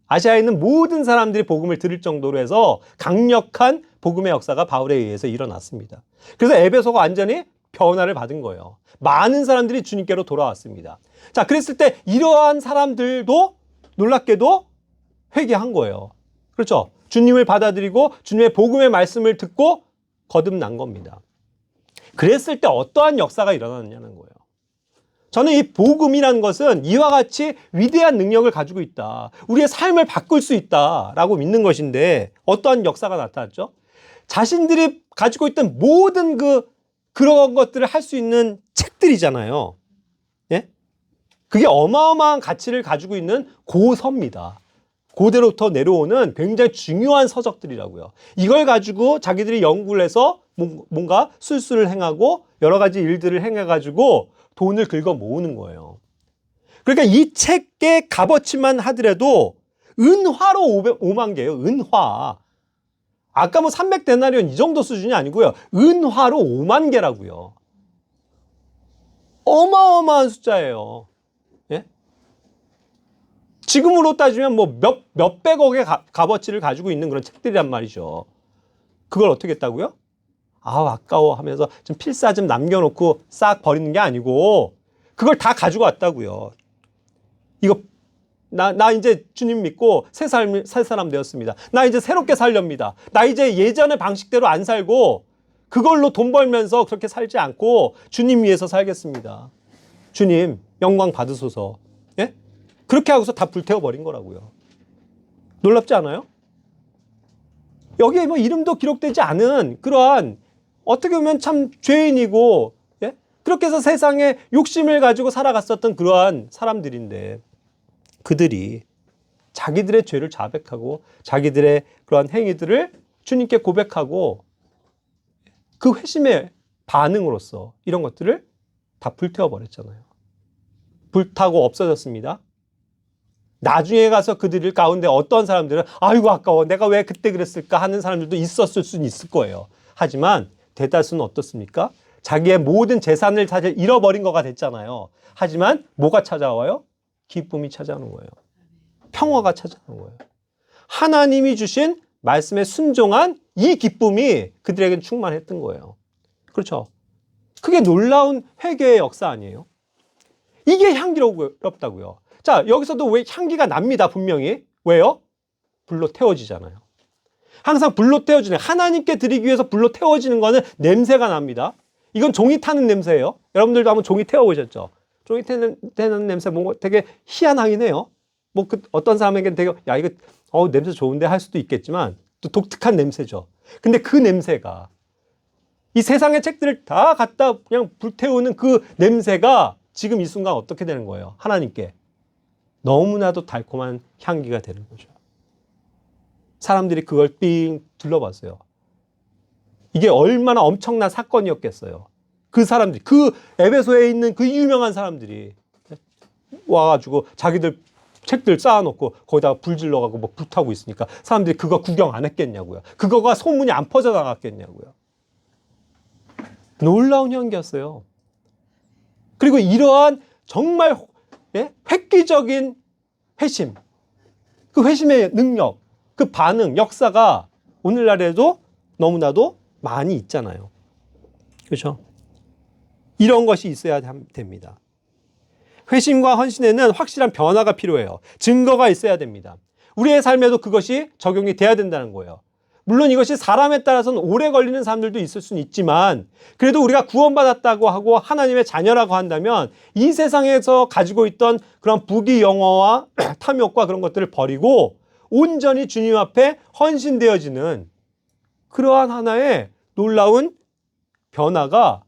아시아에 있는 모든 사람들이 복음을 들을 정도로 해서 강력한 복음의 역사가 바울에 의해서 일어났습니다. 그래서 에베소가 완전히 변화를 받은 거예요. 많은 사람들이 주님께로 돌아왔습니다. 자, 그랬을 때 이러한 사람들도 놀랍게도 회개한 거예요. 그렇죠? 주님을 받아들이고 주님의 복음의 말씀을 듣고 거듭난 겁니다. 그랬을 때 어떠한 역사가 일어났냐는 거예요. 저는 이 복음이라는 것은 이와 같이 위대한 능력을 가지고 있다. 우리의 삶을 바꿀 수 있다라고 믿는 것인데 어떠한 역사가 나타났죠? 자신들이 가지고 있던 모든 그런 것들을 할 수 있는 책들이잖아요. 예? 그게 어마어마한 가치를 가지고 있는 고서입니다. 고대로부터 내려오는 굉장히 중요한 서적들이라고요. 이걸 가지고 자기들이 연구를 해서 뭔가 술수를 행하고 여러 가지 일들을 행해가지고 돈을 긁어 모으는 거예요. 그러니까 이 책의 값어치만 하더라도 은화로 5만 개예요. 은화. 아까 뭐 300데나리온 이 정도 수준이 아니고요. 은화로 5만 개라고요. 어마어마한 숫자예요. 예? 지금으로 따지면 뭐 몇백억의 값어치를 가지고 있는 그런 책들이란 말이죠. 그걸 어떻게 했다고요? 아우 아까워 하면서 좀 필사 좀 남겨놓고 싹 버리는 게 아니고 그걸 다 가지고 왔다고요. 이거 나 이제 주님 믿고 새 사람 되었습니다. 나 이제 새롭게 살렵니다. 나 이제 예전의 방식대로 안 살고 그걸로 돈 벌면서 그렇게 살지 않고 주님 위해서 살겠습니다. 주님 영광 받으소서. 예? 그렇게 하고서 다 불태워버린 거라고요. 놀랍지 않아요? 여기에 뭐 이름도 기록되지 않은 그러한 어떻게 보면 참 죄인이고, 예? 그렇게 해서 세상에 욕심을 가지고 살아갔었던 그러한 사람들인데 그들이 자기들의 죄를 자백하고 자기들의 그러한 행위들을 주님께 고백하고 그 회심의 반응으로서 이런 것들을 다 불태워버렸잖아요. 불타고 없어졌습니다. 나중에 가서 그들 가운데 어떤 사람들은 아이고 아까워 내가 왜 그때 그랬을까 하는 사람들도 있었을 수는 있을 거예요. 하지만 대다수는 어떻습니까? 자기의 모든 재산을 사실 잃어버린 거가 됐잖아요. 하지만 뭐가 찾아와요? 기쁨이 찾아오는 거예요. 평화가 찾아오는 거예요. 하나님이 주신 말씀에 순종한 이 기쁨이 그들에게는 충만했던 거예요. 그렇죠? 그게 놀라운 회개의 역사 아니에요? 이게 향기롭다고요. 자, 여기서도 왜 향기가 납니다, 분명히. 왜요? 불로 태워지잖아요. 항상 불로 태워지는, 하나님께 드리기 위해서 불로 태워지는 거는 냄새가 납니다. 이건 종이 타는 냄새예요. 여러분들도 한번 종이 태워보셨죠? 종이 태는 냄새, 뭐 되게 희한하긴 해요. 뭐 어떤 사람에게는 되게, 야, 이거, 냄새 좋은데 할 수도 있겠지만, 또 독특한 냄새죠. 근데 그 냄새가, 이 세상의 책들을 다 갖다 그냥 불태우는 그 냄새가 지금 이 순간 어떻게 되는 거예요? 하나님께. 너무나도 달콤한 향기가 되는 거죠. 사람들이 그걸 삥 둘러봤어요. 이게 얼마나 엄청난 사건이었겠어요. 그 사람들이, 그 에베소에 있는 그 유명한 사람들이 와가지고 자기들 책들 쌓아놓고 거기다가 불 질러가고 뭐 불타고 있으니까 사람들이 그거 구경 안 했겠냐고요. 그거가 소문이 안 퍼져나갔겠냐고요. 놀라운 향기였어요. 그리고 이러한 정말 획기적인 회심, 그 회심의 능력, 그 반응, 역사가 오늘날에도 너무나도 많이 있잖아요. 그렇죠? 이런 것이 있어야 됩니다. 회심과 헌신에는 확실한 변화가 필요해요. 증거가 있어야 됩니다. 우리의 삶에도 그것이 적용이 돼야 된다는 거예요. 물론 이것이 사람에 따라서는 오래 걸리는 사람들도 있을 수는 있지만 그래도 우리가 구원받았다고 하고 하나님의 자녀라고 한다면 이 세상에서 가지고 있던 그런 부귀영화와 탐욕과 그런 것들을 버리고 온전히 주님 앞에 헌신되어지는 그러한 하나의 놀라운 변화가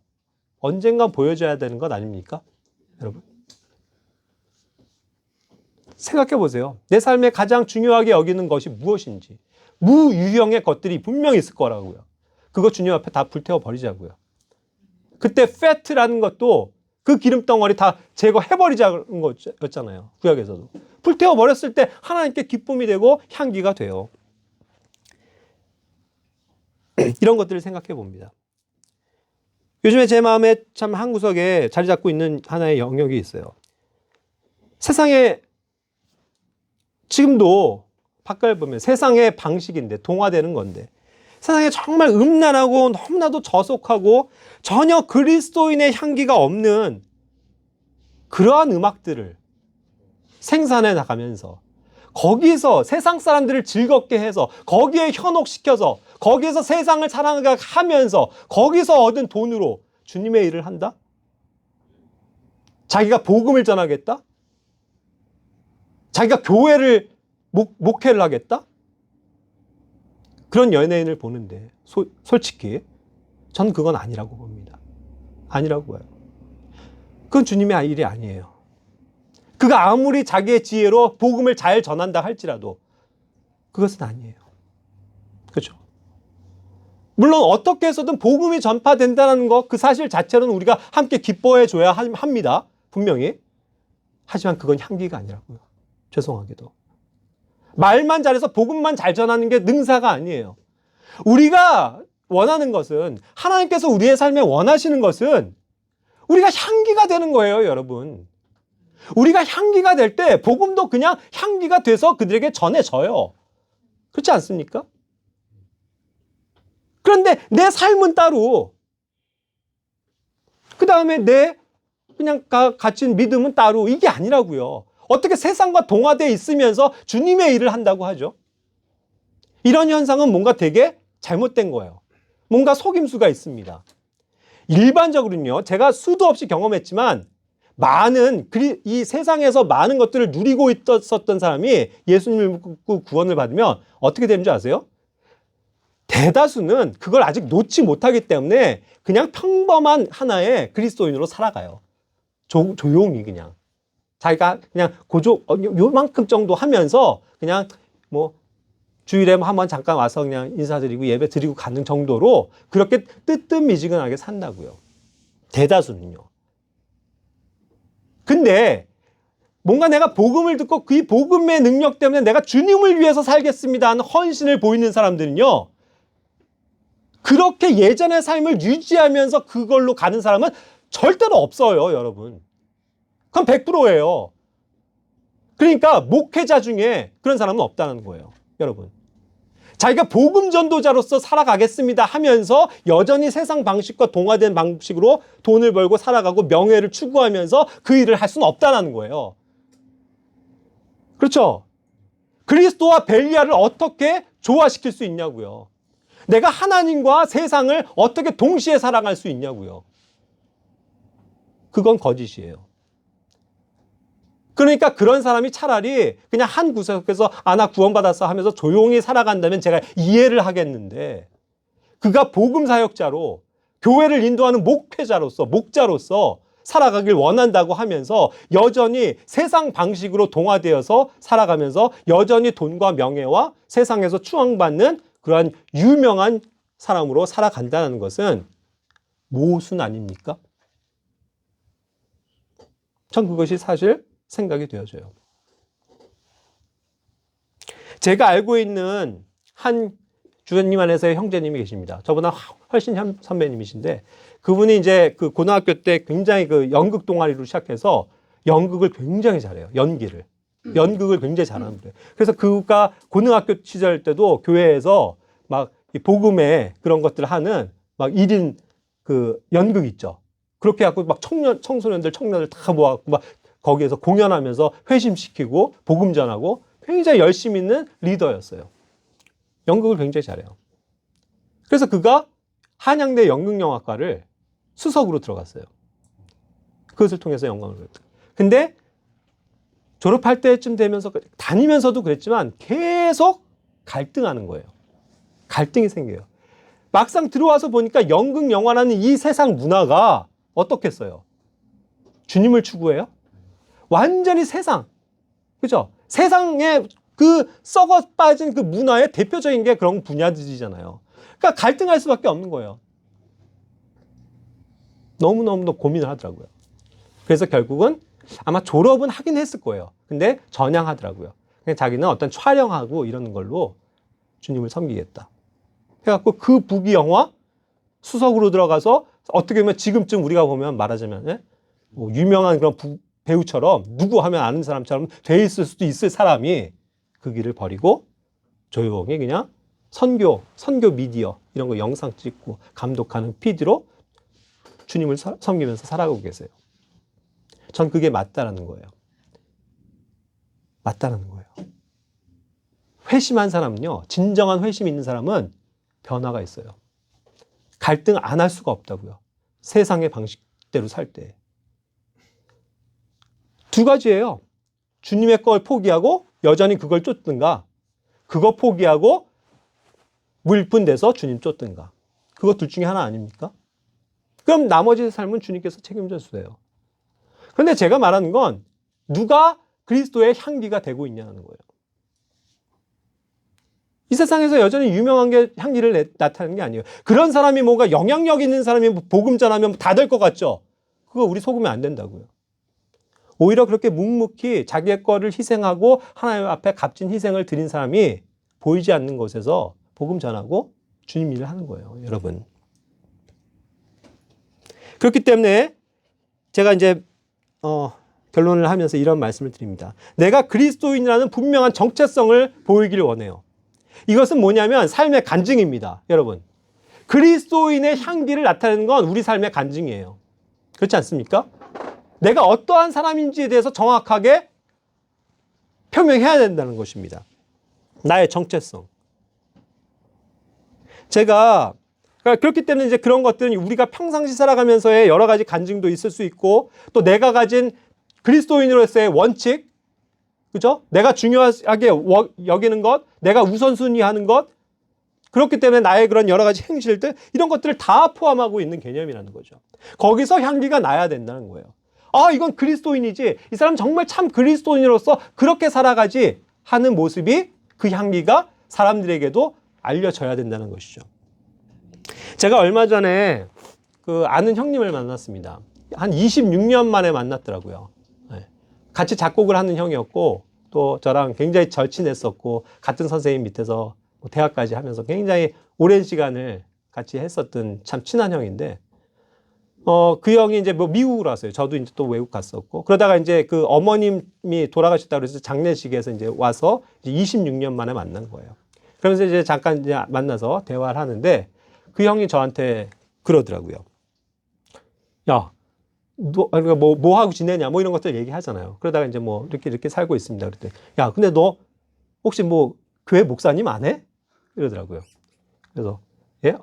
언젠가 보여져야 되는 것 아닙니까? 여러분 생각해 보세요. 내 삶에 가장 중요하게 여기는 것이 무엇인지. 무유형의 것들이 분명히 있을 거라고요. 그거 주님 앞에 다 불태워 버리자고요. 그때 패트라는 것도 그 기름덩어리 다 제거해버리자는 거였잖아요. 구약에서도. 불태워 버렸을 때 하나님께 기쁨이 되고 향기가 돼요. 이런 것들을 생각해 봅니다. 요즘에 제 마음에 참 한 구석에 자리 잡고 있는 하나의 영역이 있어요. 세상에 지금도 바깥을 보면 세상의 방식인데 동화되는 건데 세상에 정말 음란하고 너무나도 저속하고 전혀 그리스도인의 향기가 없는 그러한 음악들을 생산해 나가면서 거기서 세상 사람들을 즐겁게 해서 거기에 현혹시켜서 거기에서 세상을 사랑하게 하면서 거기서 얻은 돈으로 주님의 일을 한다? 자기가 복음을 전하겠다? 자기가 교회를 목회를 하겠다? 그런 연예인을 보는데 솔직히 전 그건 아니라고 봅니다. 아니라고 봐요. 그건 주님의 일이 아니에요. 그가 아무리 자기의 지혜로 복음을 잘 전한다 할지라도 그것은 아니에요. 그렇죠? 물론 어떻게 해서든 복음이 전파된다는 것, 그 사실 자체로는 우리가 함께 기뻐해 줘야 합니다. 분명히. 하지만 그건 향기가 아니라고요. 죄송하게도. 말만 잘해서 복음만 잘 전하는 게 능사가 아니에요. 우리가 원하는 것은, 하나님께서 우리의 삶에 원하시는 것은 우리가 향기가 되는 거예요, 여러분. 우리가 향기가 될 때 복음도 그냥 향기가 돼서 그들에게 전해져요. 그렇지 않습니까? 그런데 내 삶은 따로, 그 다음에 내 그냥 가진 믿음은 따로, 이게 아니라고요. 어떻게 세상과 동화되어 있으면서 주님의 일을 한다고 하죠? 이런 현상은 뭔가 되게 잘못된 거예요. 뭔가 속임수가 있습니다. 일반적으로는요, 제가 수도 없이 경험했지만 많은 이 세상에서 많은 것들을 누리고 있었던 사람이 예수님을 믿고 구원을 받으면 어떻게 되는 줄 아세요? 대다수는 그걸 아직 놓지 못하기 때문에 그냥 평범한 하나의 그리스도인으로 살아가요. 조용히 그냥. 자기가 그냥 요만큼 정도 하면서 그냥 뭐 주일에 한번 잠깐 와서 그냥 인사드리고 예배 드리고 가는 정도로 그렇게 뜨뜻미지근하게 산다고요. 대다수는요. 근데 뭔가 내가 복음을 듣고 그 복음의 능력 때문에 내가 주님을 위해서 살겠습니다 하는 헌신을 보이는 사람들은요, 그렇게 예전의 삶을 유지하면서 그걸로 가는 사람은 절대로 없어요, 여러분. 그건 100%예요. 그러니까 목회자 중에 그런 사람은 없다는 거예요, 여러분. 자기가 복음 전도자로서 살아가겠습니다 하면서 여전히 세상 방식과 동화된 방식으로 돈을 벌고 살아가고 명예를 추구하면서 그 일을 할 수는 없다는 거예요. 그렇죠? 그리스도와 벨리알을 어떻게 조화시킬 수 있냐고요. 내가 하나님과 세상을 어떻게 동시에 사랑할 수 있냐고요. 그건 거짓이에요. 그러니까 그런 사람이 차라리 그냥 한 구석에서 나 구원받았어 하면서 조용히 살아간다면 제가 이해를 하겠는데, 그가 복음 사역자로 교회를 인도하는 목회자로서 목자로서 살아가길 원한다고 하면서 여전히 세상 방식으로 동화되어서 살아가면서 여전히 돈과 명예와 세상에서 추앙받는 그러한 유명한 사람으로 살아간다는 것은 모순 아닙니까? 전 그것이 사실 생각이 되어져요. 제가 알고 있는 한 주님 안에서의 형제님이 계십니다. 저보다 훨씬 선배님이신데, 그분이 이제 그 고등학교 때 굉장히 그 연극 동아리로 시작해서 연극을 굉장히 잘해요. 연극을 굉장히 잘하는 거예요. 그래서 그가 고등학교 시절 때도 교회에서 막 복음의 그런 것들을 하는 막 1인 그 연극 있죠. 그렇게 해갖고 막 청년들 다 모아갖고 막 거기에서 공연하면서 회심시키고 복음 전하고 굉장히 열심히 있는 리더였어요. 연극을 굉장히 잘해요. 그래서 그가 한양대 연극영화과를 수석으로 들어갔어요. 그것을 통해서 영광을 받았다. 근데 졸업할 때쯤 되면서 다니면서도 그랬지만 계속 갈등하는 거예요. 갈등이 생겨요. 막상 들어와서 보니까 연극영화라는 이 세상 문화가 어떻겠어요? 주님을 추구해요? 완전히 세상, 그죠? 세상에 그 썩어 빠진 그 문화의 대표적인 게 그런 분야들이잖아요. 그러니까 갈등할 수밖에 없는 거예요. 너무너무 고민을 하더라고요. 그래서 결국은 아마 졸업은 하긴 했을 거예요. 근데 전향하더라고요. 그냥 자기는 어떤 촬영하고 이러는 걸로 주님을 섬기겠다. 해갖고 그 부귀영화 수석으로 들어가서 어떻게 보면 지금쯤 우리가 보면 말하자면 뭐 유명한 그런 배우처럼 누구 하면 아는 사람처럼 돼 있을 수도 있을 사람이 그 길을 버리고 조용히 그냥 선교 미디어 이런 거 영상 찍고 감독하는 PD로 주님을 섬기면서 살아가고 계세요. 전 그게 맞다라는 거예요. 맞다라는 거예요. 회심한 사람은요, 진정한 회심 있는 사람은 변화가 있어요. 갈등 안 할 수가 없다고요. 세상의 방식대로 살 때. 두 가지예요. 주님의 걸 포기하고 여전히 그걸 쫓든가, 그거 포기하고 무일푼돼서 주님 쫓든가. 그거 둘 중에 하나 아닙니까? 그럼 나머지 삶은 주님께서 책임져 주세요. 그런데 제가 말하는 건 누가 그리스도의 향기가 되고 있냐는 거예요. 이 세상에서 여전히 유명한 게 향기를 나타내는 게 아니에요. 그런 사람이 뭔가 영향력 있는 사람이 복음 전하면 다 될 것 같죠? 그거 우리 속으면 안 된다고요. 오히려 그렇게 묵묵히 자기의 거를 희생하고 하나님 앞에 값진 희생을 드린 사람이 보이지 않는 곳에서 복음 전하고 주님 일을 하는 거예요, 여러분. 그렇기 때문에 제가 이제 결론을 하면서 이런 말씀을 드립니다. 내가 그리스도인이라는 분명한 정체성을 보이기를 원해요. 이것은 뭐냐면 삶의 간증입니다, 여러분. 그리스도인의 향기를 나타내는 건 우리 삶의 간증이에요. 그렇지 않습니까? 내가 어떠한 사람인지에 대해서 정확하게 표명해야 된다는 것입니다. 나의 정체성. 제가 그렇기 때문에 이제 그런 것들은 우리가 평상시 살아가면서의 여러 가지 간증도 있을 수 있고, 또 내가 가진 그리스도인으로서의 원칙, 그죠? 내가 중요하게 여기는 것, 내가 우선순위하는 것, 그렇기 때문에 나의 그런 여러 가지 행실들, 이런 것들을 다 포함하고 있는 개념이라는 거죠. 거기서 향기가 나야 된다는 거예요. 아, 이건 그리스도인이지. 이 사람 정말 참 그리스도인으로서 그렇게 살아가지 하는 모습이, 그 향기가 사람들에게도 알려져야 된다는 것이죠. 제가 얼마 전에 그 아는 형님을 만났습니다. 한 26년 만에 만났더라고요. 네. 같이 작곡을 하는 형이었고, 또 저랑 굉장히 절친했었고, 같은 선생님 밑에서 대학까지 하면서 굉장히 오랜 시간을 같이 했었던 참 친한 형인데, 그 형이 이제 뭐 미국으로 왔어요. 저도 이제 또 외국 갔었고, 그러다가 이제 그 어머님이 돌아가셨다고 그래서 장례식에서 이제 와서 이제 26년 만에 만난 거예요. 그러면서 이제 잠깐 이제 만나서 대화를 하는데, 그 형이 저한테 그러더라고요. 야, 너 뭐 하고 지내냐? 뭐 이런 것들 얘기하잖아요. 그러다가 이제 뭐 이렇게 살고 있습니다. 그랬더니, 야, 근데 너 혹시 뭐 교회 목사님 안 해? 이러더라고요. 그래서 예?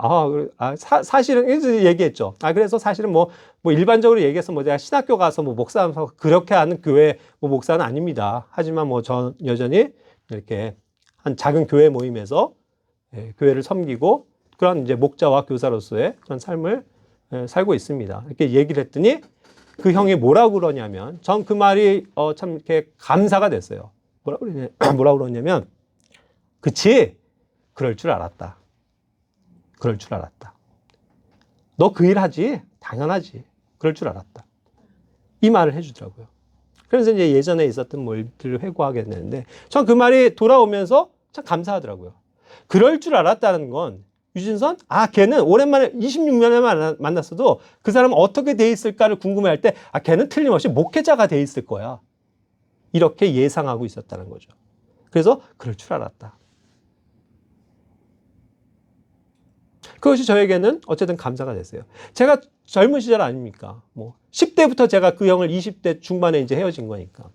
사실은 얘기했죠. 그래서 사실은 뭐 일반적으로 얘기해서 뭐 내가 신학교 가서 뭐 목사하면서 그렇게 하는 교회 뭐 목사는 아닙니다. 하지만 뭐 전 여전히 이렇게 한 작은 교회 모임에서 교회를 섬기고 그런 이제 목자와 교사로서의 그런 삶을 살고 있습니다. 이렇게 얘기를 했더니 그 형이 뭐라고 그러냐면, 전 그 말이 참 이렇게 감사가 됐어요. 뭐라고 그러냐면, 그치? 그럴 줄 알았다. 그럴 줄 알았다. 너 그 일 하지? 당연하지. 그럴 줄 알았다. 이 말을 해주더라고요. 그래서 이제 예전에 있었던 일들을 회고하게 되는데, 전 그 말이 돌아오면서 참 감사하더라고요. 그럴 줄 알았다는 건, 유진선? 걔는 오랜만에 26년에 만났어도 그 사람은 어떻게 돼 있을까를 궁금해할 때, 걔는 틀림없이 목회자가 돼 있을 거야. 이렇게 예상하고 있었다는 거죠. 그래서 그럴 줄 알았다. 그것이 저에게는 어쨌든 감사가 됐어요. 제가 젊은 시절 아닙니까? 뭐 10대부터 제가 그 형을 20대 중반에 이제 헤어진 거니까.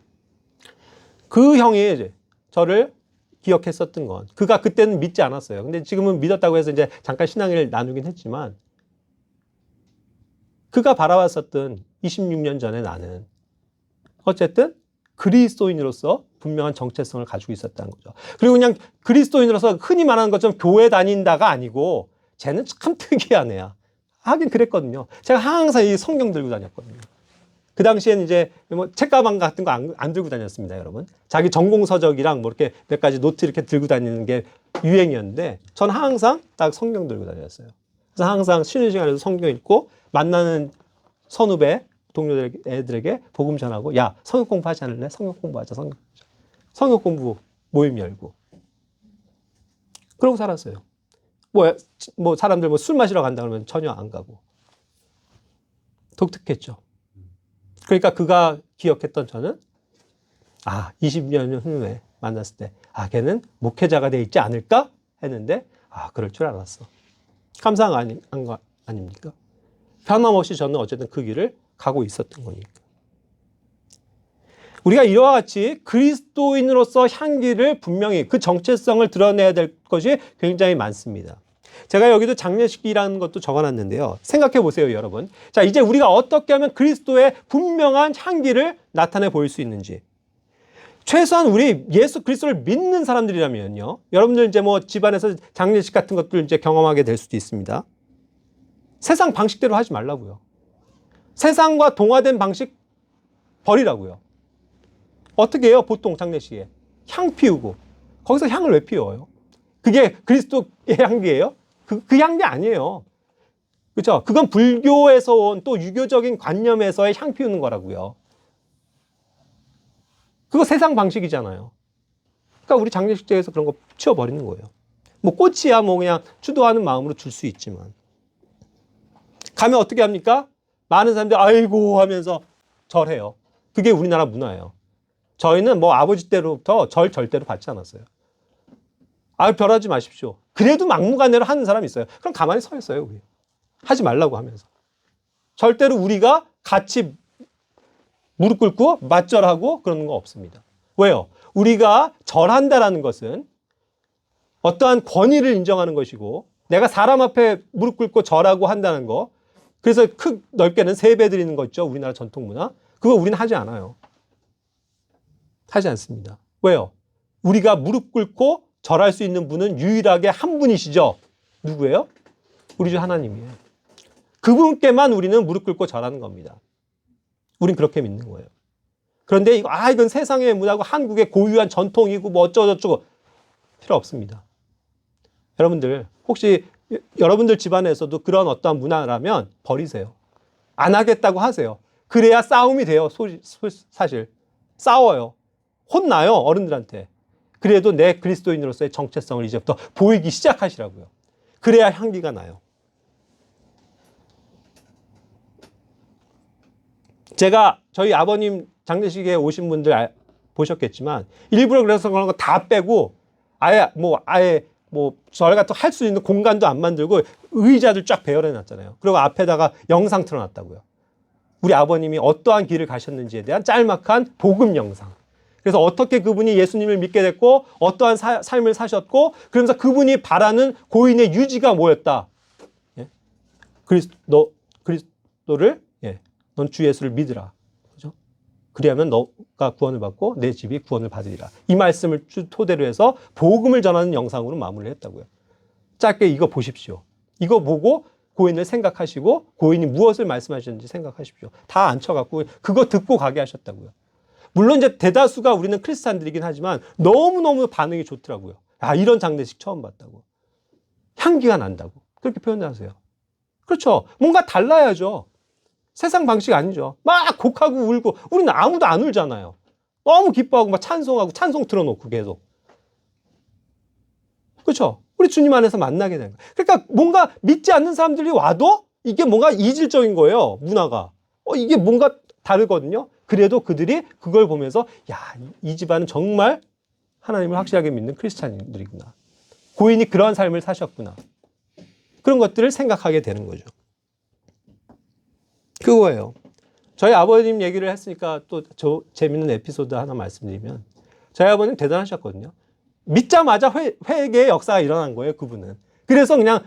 그 형이 이제 저를 기억했었던 건, 그가 그때는 믿지 않았어요. 근데 지금은 믿었다고 해서 이제 잠깐 신앙을 나누긴 했지만, 그가 바라봤었던 26년 전에 나는 어쨌든 그리스도인으로서 분명한 정체성을 가지고 있었다는 거죠. 그리고 그냥 그리스도인으로서 흔히 말하는 것처럼 교회 다닌다가 아니고, 쟤는 참 특이한 애야. 하긴 그랬거든요. 제가 항상 이 성경 들고 다녔거든요. 그 당시에는 이제 뭐 책가방 같은 거 안 들고 다녔습니다, 여러분. 자기 전공 서적이랑 뭐 이렇게 몇 가지 노트 이렇게 들고 다니는 게 유행이었는데, 전 항상 딱 성경 들고 다녔어요. 그래서 항상 쉬는 시간에도 성경 읽고, 만나는 선후배 애들에게 복음 전하고, 야, 성경 공부하지 않을래? 성경 공부하자, 성경 공부 모임 열고. 그러고 살았어요. 뭐 사람들 뭐 술 마시러 간다 그러면 전혀 안 가고. 독특했죠. 그러니까 그가 기억했던 저는 20년 후에 만났을 때 걔는 목회자가 돼 있지 않을까 했는데 아, 그럴 줄 알았어. 감사한 거 아닙니까? 변함없이 저는 어쨌든 그 길을 가고 있었던 거니까. 우리가 이와 같이 그리스도인으로서 향기를 분명히 그 정체성을 드러내야 될 것이 굉장히 많습니다. 제가 여기도 장례식이라는 것도 적어놨는데요. 생각해 보세요, 여러분. 자, 이제 우리가 어떻게 하면 그리스도의 분명한 향기를 나타내 보일 수 있는지. 최소한 우리 예수 그리스도를 믿는 사람들이라면요. 여러분들 이제 뭐 집안에서 장례식 같은 것들 이제 경험하게 될 수도 있습니다. 세상 방식대로 하지 말라고요. 세상과 동화된 방식 버리라고요. 어떻게 해요? 보통 장례식에 향 피우고 거기서 향을 왜 피워요? 그게 그리스도의 향기예요? 그 향기 아니에요. 그렇죠? 그건 불교에서 온 또 유교적인 관념에서의 향 피우는 거라고요. 그거 세상 방식이잖아요. 그러니까 우리 장례식장에서 그런 거 치워버리는 거예요. 뭐 꽃이야 뭐 그냥 추도하는 마음으로 줄 수 있지만 가면 어떻게 합니까? 많은 사람들이 아이고 하면서 절해요. 그게 우리나라 문화예요. 저희는 뭐 아버지 때로부터 절 절대로 받지 않았어요. 아, 별하지 마십시오. 그래도 막무가내로 하는 사람이 있어요. 그럼 가만히 서 있어요, 우리. 하지 말라고 하면서. 절대로 우리가 같이 무릎 꿇고 맞절하고 그러는 거 없습니다. 왜요? 우리가 절한다라는 것은 어떠한 권위를 인정하는 것이고 내가 사람 앞에 무릎 꿇고 절하고 한다는 거, 그래서 넓게는 세배 드리는 거 있죠. 우리나라 전통 문화. 그거 우리는 하지 않아요. 하지 않습니다. 왜요? 우리가 무릎 꿇고 절할 수 있는 분은 유일하게 한 분이시죠. 누구예요? 우리 주 하나님이에요. 그분께만 우리는 무릎 꿇고 절하는 겁니다. 우린 그렇게 믿는 거예요. 그런데 이건 세상의 문화고 한국의 고유한 전통이고 뭐 어쩌고저쩌고 필요 없습니다. 여러분들 혹시 여러분들 집안에서도 그런 어떠한 문화라면 버리세요. 안 하겠다고 하세요. 그래야 싸움이 돼요. 사실 싸워요. 혼나요, 어른들한테. 그래도 내 그리스도인으로서의 정체성을 이제부터 보이기 시작하시라고요. 그래야 향기가 나요. 제가 저희 아버님 장례식에 오신 분들 보셨겠지만 일부러 그래서 그런 거 다 빼고 아예 절 같은 거 할 수 있는 공간도 안 만들고 의자들 쫙 배열해 놨잖아요. 그리고 앞에다가 영상 틀어놨다고요. 우리 아버님이 어떠한 길을 가셨는지에 대한 짤막한 복음 영상. 그래서 어떻게 그분이 예수님을 믿게 됐고 어떠한 삶을 사셨고 그러면서 그분이 바라는 고인의 유지가 뭐였다. 예? 그리스도를 넌 주 예수를 믿으라. 그죠? 그리하면 너가 구원을 받고 내 집이 구원을 받으리라. 이 말씀을 토대로 해서 복음을 전하는 영상으로 마무리를 했다고요. 짧게 이거 보십시오. 이거 보고 고인을 생각하시고 고인이 무엇을 말씀하셨는지 생각하십시오. 다 앉혀갖고 그거 듣고 가게 하셨다고요. 물론 이제 대다수가 우리는 크리스찬들이긴 하지만 너무너무 반응이 좋더라고요. 아, 이런 장례식 처음 봤다고. 향기가 난다고. 그렇게 표현하세요. 그렇죠. 뭔가 달라야죠. 세상 방식 아니죠. 막 곡하고 울고 우리는 아무도 안 울잖아요. 너무 기뻐하고 막 찬송하고 찬송 틀어놓고 계속. 그렇죠. 우리 주님 안에서 만나게 되는 거예요. 그러니까 뭔가 믿지 않는 사람들이 와도 이게 뭔가 이질적인 거예요. 문화가. 이게 뭔가 다르거든요. 그래도 그들이 그걸 보면서 야, 이 집안은 정말 하나님을 확실하게 믿는 크리스찬들이구나. 고인이 그러한 삶을 사셨구나. 그런 것들을 생각하게 되는 거죠. 그거예요. 저희 아버님 얘기를 했으니까 또 재밌는 에피소드 하나 말씀드리면 저희 아버님 대단하셨거든요. 믿자마자 회개의 역사가 일어난 거예요, 그분은. 그래서 그냥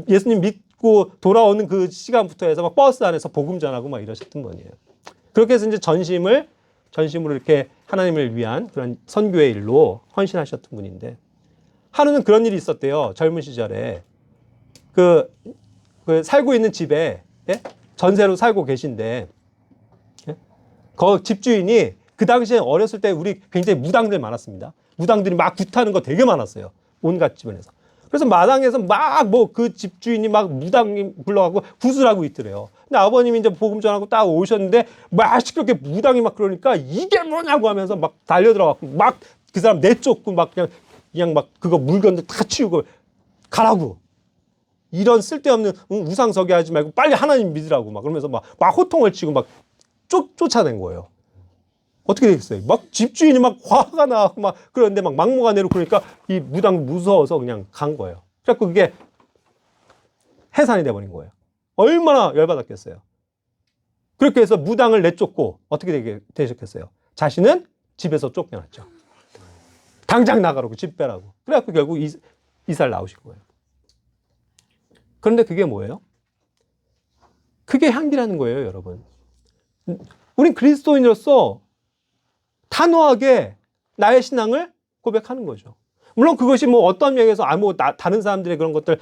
예수님 믿고 돌아오는 그 시간부터 해서 막 버스 안에서 복음 전하고 막 이러셨던 분이에요. 그렇게 해서 이제 전심으로 이렇게 하나님을 위한 그런 선교의 일로 헌신하셨던 분인데 하루는 그런 일이 있었대요. 젊은 시절에 그 살고 있는 집에 전세로 살고 계신데 그 집주인이 그 당시에 어렸을 때 우리 굉장히 무당들 많았습니다. 무당들이 막 굿하는 거 되게 많았어요. 온갖 집안에서. 그래서 마당에서 막 그 집주인이 막 무당 불러가고 구슬하고 있더래요. 근데 아버님이 이제 복음 전하고 딱 오셨는데 막 시끄럽게 무당이 막 그러니까 이게 뭐냐고 하면서 막 달려들어가고 막 그 사람 내쫓고 막 그냥 막 그거 물건들 다 치우고 가라고. 이런 쓸데없는 우상서기 하지 말고 빨리 하나님 믿으라고 막 그러면서 막 호통을 치고 막 쫓아낸 거예요. 어떻게 되겠어요? 막 집주인이 막 화가 나고 막 그런데 막 막무가 내로 그러니까 이 무당 무서워서 그냥 간 거예요. 그래갖고 그게 해산이 돼버린 거예요. 얼마나 열받았겠어요. 그렇게 해서 무당을 내쫓고 어떻게 되셨겠어요? 자신은 집에서 쫓겨났죠. 당장 나가라고 집 빼라고. 그래갖고 결국 이사를 나오신 거예요. 그런데 그게 뭐예요? 그게 향기라는 거예요, 여러분. 우린 그리스도인으로서 단호하게 나의 신앙을 고백하는 거죠. 물론 그것이 뭐 어떤 면에서 다른 사람들의 그런 것들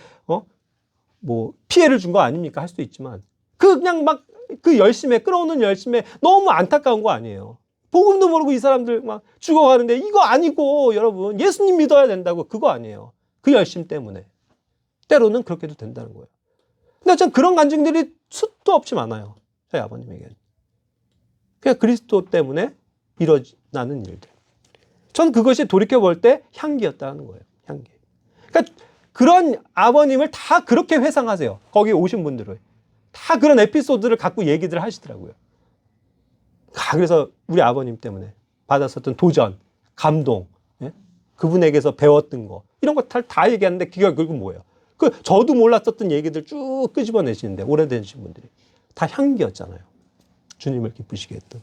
뭐 피해를 준 거 아닙니까? 할 수도 있지만 그냥 막 그 열심에 끌어오는 열심에 너무 안타까운 거 아니에요. 복음도 모르고 이 사람들 막 죽어가는데 이거 아니고 여러분 예수님 믿어야 된다고 그거 아니에요. 그 열심 때문에 때로는 그렇게도 된다는 거예요. 근데 전 그런 간증들이 수도 없이 많아요. 저희 아버님에게는. 그냥 그리스도 때문에 일어나는 일들. 전 그것이 돌이켜볼 때 향기였다는 거예요. 향기. 그러니까 그런 아버님을 다 그렇게 회상하세요. 거기 오신 분들을. 다 그런 에피소드를 갖고 얘기들 하시더라고요. 그래서 우리 아버님 때문에 받았었던 도전, 감동, 예? 그분에게서 배웠던 거 이런 거 다 얘기하는데 그게 결국 뭐예요? 저도 몰랐었던 얘기들 쭉 끄집어내시는데 오래되신 분들이 다 향기였잖아요. 주님을 기쁘시게 했던.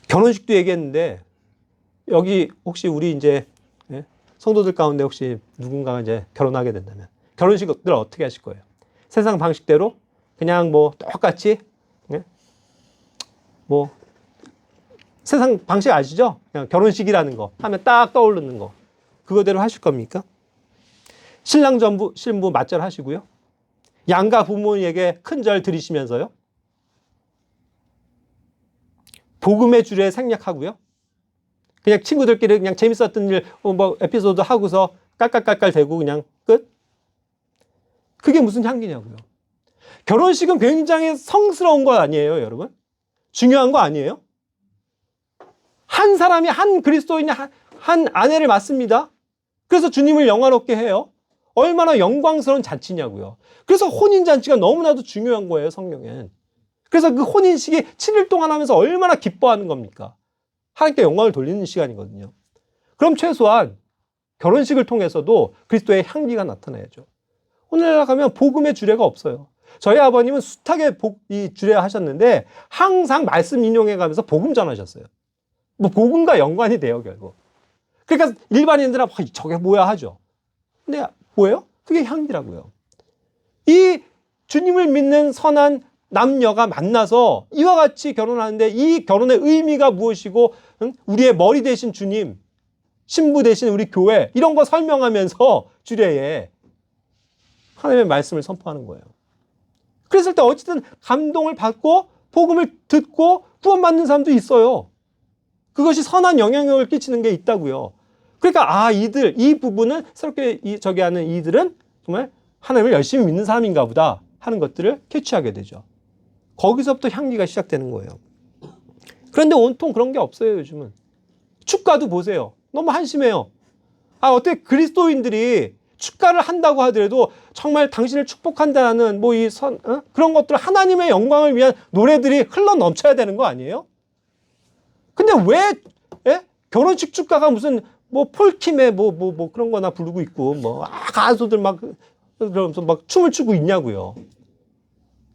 결혼식도 얘기했는데 여기 혹시 우리 이제 성도들 가운데 혹시 누군가가 이제 결혼하게 된다면 결혼식들 어떻게 하실 거예요? 세상 방식대로 그냥 뭐 똑같이 뭐 세상 방식 아시죠? 그냥 결혼식이라는 거 하면 딱 떠오르는 거 그거대로 하실 겁니까? 신랑 전부 신부 맞절 하시고요. 양가 부모에게 큰절 드리시면서요. 복음의 주례 생략하고요. 그냥 친구들끼리 그냥 재밌었던 일, 뭐 에피소드 하고서 깔깔깔깔 대고 그냥 끝? 그게 무슨 향기냐고요. 결혼식은 굉장히 성스러운 거 아니에요, 여러분? 중요한 거 아니에요? 한 사람이 한 그리스도인이 한 아내를 맡습니다. 그래서 주님을 영화롭게 해요. 얼마나 영광스러운 잔치냐고요. 그래서 혼인잔치가 너무나도 중요한 거예요, 성경엔. 그래서 그 혼인식이 7일 동안 하면서 얼마나 기뻐하는 겁니까? 하나님께 영광을 돌리는 시간이거든요. 그럼 최소한 결혼식을 통해서도 그리스도의 향기가 나타나야죠. 오늘날 가면 복음의 주례가 없어요. 저희 아버님은 숱하게 이 주례 하셨는데 항상 말씀 인용해 가면서 복음 전하셨어요. 뭐 복음과 연관이 돼요, 결국. 그러니까 일반인들은 저게 뭐야 하죠. 근데 뭐예요? 그게 향기라고요. 이 주님을 믿는 선한 남녀가 만나서 이와 같이 결혼하는데 이 결혼의 의미가 무엇이고 우리의 머리 대신 주님, 신부 대신 우리 교회 이런 거 설명하면서 주례에 하나님의 말씀을 선포하는 거예요. 그랬을 때 어쨌든 감동을 받고 복음을 듣고 구원받는 사람도 있어요. 그것이 선한 영향력을 끼치는 게 있다고요. 그러니까 이 부분은 새롭게 저기 하는 이들은 정말 하나님을 열심히 믿는 사람인가 보다 하는 것들을 캐치하게 되죠. 거기서부터 향기가 시작되는 거예요. 그런데 온통 그런 게 없어요, 요즘은. 축가도 보세요. 너무 한심해요. 어떻게 그리스도인들이 축가를 한다고 하더라도 정말 당신을 축복한다는 그런 것들 하나님의 영광을 위한 노래들이 흘러 넘쳐야 되는 거 아니에요? 근데 왜 결혼식 축가가 무슨 폴킴의 그런 거나 부르고 있고 가수들 그러면서 막 춤을 추고 있냐고요.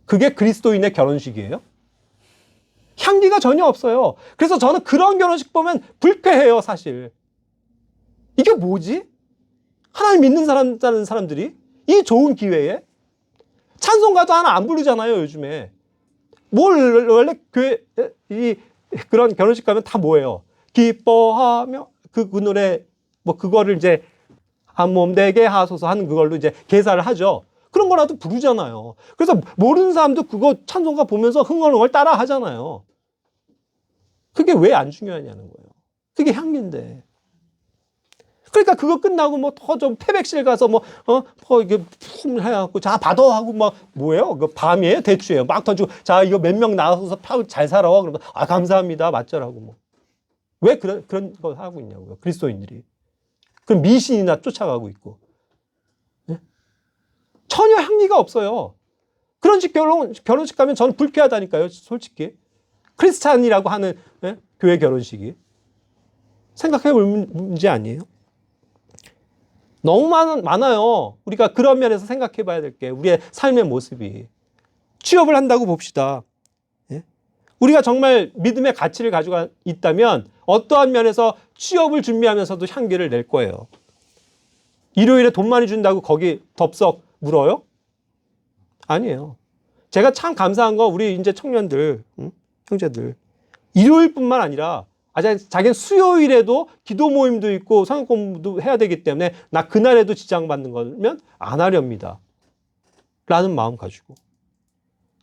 그게 그리스도인의 결혼식이에요? 향기가 전혀 없어요. 그래서 저는 그런 결혼식 보면 불쾌해요, 사실. 이게 뭐지? 하나님 믿는 사람들이 이 좋은 기회에 찬송가도 하나 안 부르잖아요, 요즘에. 원래 그런 결혼식 가면 다 뭐예요? 기뻐하며 그 노래 그거를 이제 한 몸 되게 하소서 하는 그걸로 이제 개사를 하죠. 그런 거라도 부르잖아요. 그래서 모르는 사람도 그거 찬송가 보면서 흥얼흥얼 따라 하잖아요. 그게 왜 안 중요하냐는 거예요. 그게 향기인데. 그러니까 그거 끝나고 더 좀 태백실 가서 이게 품 해갖고 자 받아 하고 뭐예요? 그 밤이에요? 대추예요? 막 던지고 자 이거 몇 명 나와서 잘 살아. 그러면 감사합니다 맞절하고 왜 그런 거 하고 있냐고요. 그리스도인들이. 그럼 미신이나 쫓아가고 있고. 네? 전혀 향기가 없어요. 결혼식 가면 저는 불쾌하다니까요, 솔직히. 크리스찬이라고 하는 예? 교회 결혼식이. 생각해 볼 문제 아니에요? 너무 많아요. 우리가 그런 면에서 생각해 봐야 될 게 우리의 삶의 모습이. 취업을 한다고 봅시다. 예? 우리가 정말 믿음의 가치를 가지고 있다면 어떠한 면에서 취업을 준비하면서도 향기를 낼 거예요. 일요일에 돈 많이 준다고 거기 덥석 물어요? 아니에요. 제가 참 감사한 거 우리 이제 청년들, 형제들. 일요일뿐만 아니라 자기는 수요일에도 기도 모임도 있고 성경 공부도 해야 되기 때문에 나 그날에도 지장받는 거면 안 하렵니다. 라는 마음 가지고.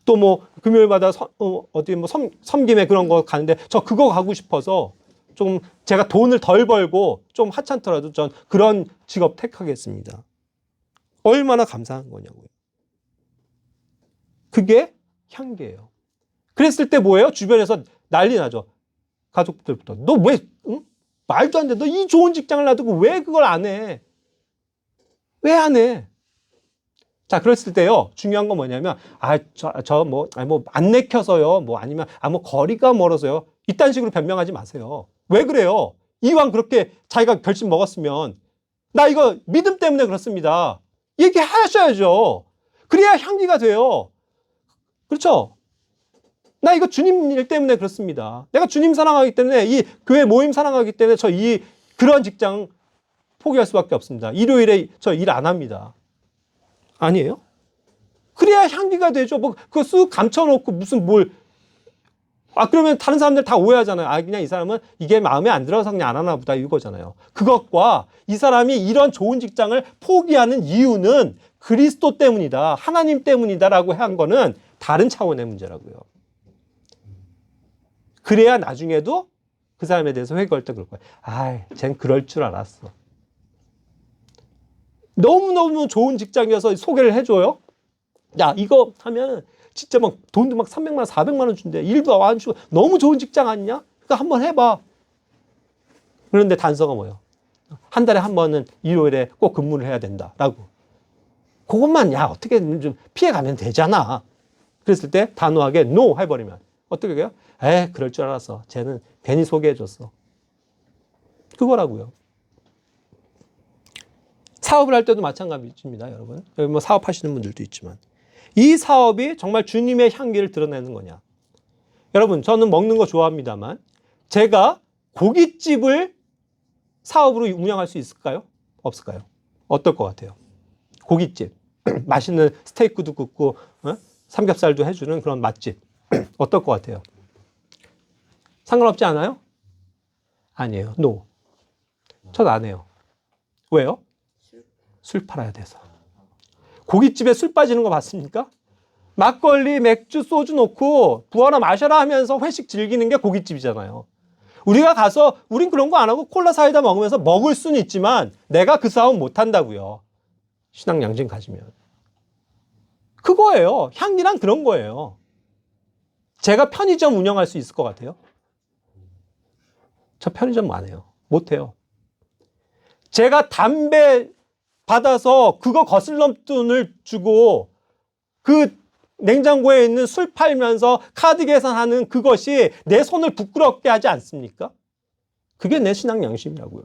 또 뭐 금요일마다 어디 뭐 섬김에 그런 거 가는데 저 그거 가고 싶어서 좀 제가 돈을 덜 벌고 좀 하찮더라도 전 그런 직업 택하겠습니다. 얼마나 감사한 거냐고요. 그게 향기예요. 그랬을 때 뭐예요? 주변에서 난리 나죠. 가족들부터. 너 왜, 응? 말도 안 돼. 너 이 좋은 직장을 놔두고 왜 그걸 안 해? 왜 안 해? 자, 그랬을 때요. 중요한 건 뭐냐면, 안 내켜서요. 뭐 아니면, 뭐 거리가 멀어서요. 이딴 식으로 변명하지 마세요. 왜 그래요? 이왕 그렇게 자기가 결심 먹었으면, 나 이거 믿음 때문에 그렇습니다. 얘기하셔야죠. 그래야 향기가 돼요. 그렇죠? 나 이거 주님 일 때문에 그렇습니다. 내가 주님 사랑하기 때문에 이 교회 모임 사랑하기 때문에 그런 직장 포기할 수밖에 없습니다. 일요일에 저 일 안 합니다. 아니에요? 그래야 향기가 되죠. 뭐 그거 쑥 감춰놓고 그러면 다른 사람들 다 오해하잖아요. 그냥 이 사람은 이게 마음에 안 들어서 그냥 안 하나 보다 이거잖아요. 그것과 이 사람이 이런 좋은 직장을 포기하는 이유는 그리스도 때문이다. 하나님 때문이다라고 한 거는 다른 차원의 문제라고요. 그래야 나중에도 그 사람에 대해서 회개할 때 그럴 거예요. 쟨 그럴 줄 알았어. 너무너무 좋은 직장이어서 소개를 해줘요. 야, 이거 하면 진짜 막 돈도 막 300만 원, 400만 원 준대. 일도 안 주고 너무 좋은 직장 아니냐? 그러니까 한번 해봐. 그런데 단서가 뭐예요? 한 달에 한 번은 일요일에 꼭 근무를 해야 된다라고. 그것만 어떻게든 좀 피해가면 되잖아. 그랬을 때 단호하게 no 해버리면 어떻게 해요? 그럴 줄 알았어. 쟤는 괜히 소개해줬어. 그거라고요. 사업을 할 때도 마찬가지입니다, 여러분. 여기 뭐 사업하시는 분들도 있지만. 이 사업이 정말 주님의 향기를 드러내는 거냐. 여러분, 저는 먹는 거 좋아합니다만, 제가 고깃집을 사업으로 운영할 수 있을까요? 없을까요? 어떨 것 같아요? 고깃집. 맛있는 스테이크도 굽고, 삼겹살도 해주는 그런 맛집. 어떨 것 같아요? 상관없지 않아요? 아니에요. No. 전 안 해요. 왜요? 술 팔아야 돼서. 고깃집에 술 빠지는 거 봤습니까? 막걸리, 맥주, 소주 놓고 부어라 마셔라 하면서 회식 즐기는 게 고깃집이잖아요. 우리가 가서 우린 그런 거 안 하고 콜라 사이다 먹으면서 먹을 수는 있지만 내가 그 싸움 못 한다고요. 신앙 양심 가지면. 그거예요. 향기란 그런 거예요. 제가 편의점 운영할 수 있을 것 같아요? 저 편의점 안 해요. 못 해요. 제가 담배 받아서 그거 거슬러 돈을 주고 그 냉장고에 있는 술 팔면서 카드 계산하는 그것이 내 손을 부끄럽게 하지 않습니까? 그게 내 신앙 양심이라고요.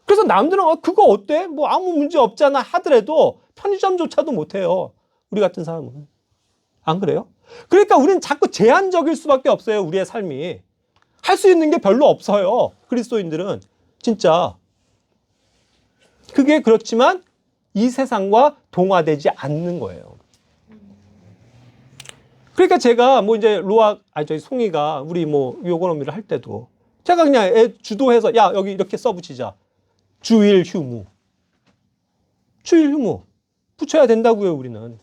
그래서 남들은 그거 어때? 뭐 아무 문제 없잖아 하더라도 편의점조차도 못해요. 우리 같은 사람은. 안 그래요? 그러니까 우리는 자꾸 제한적일 수밖에 없어요. 우리의 삶이. 할 수 있는 게 별로 없어요. 그리스도인들은. 진짜. 그게 그렇지만 이 세상과 동화되지 않는 거예요. 그러니까 제가 뭐 이제 송이가 우리 뭐 요거노미를 할 때도 제가 그냥 애 주도해서 야, 여기 이렇게 써붙이자. 주일 휴무. 주일 휴무. 붙여야 된다고요, 우리는.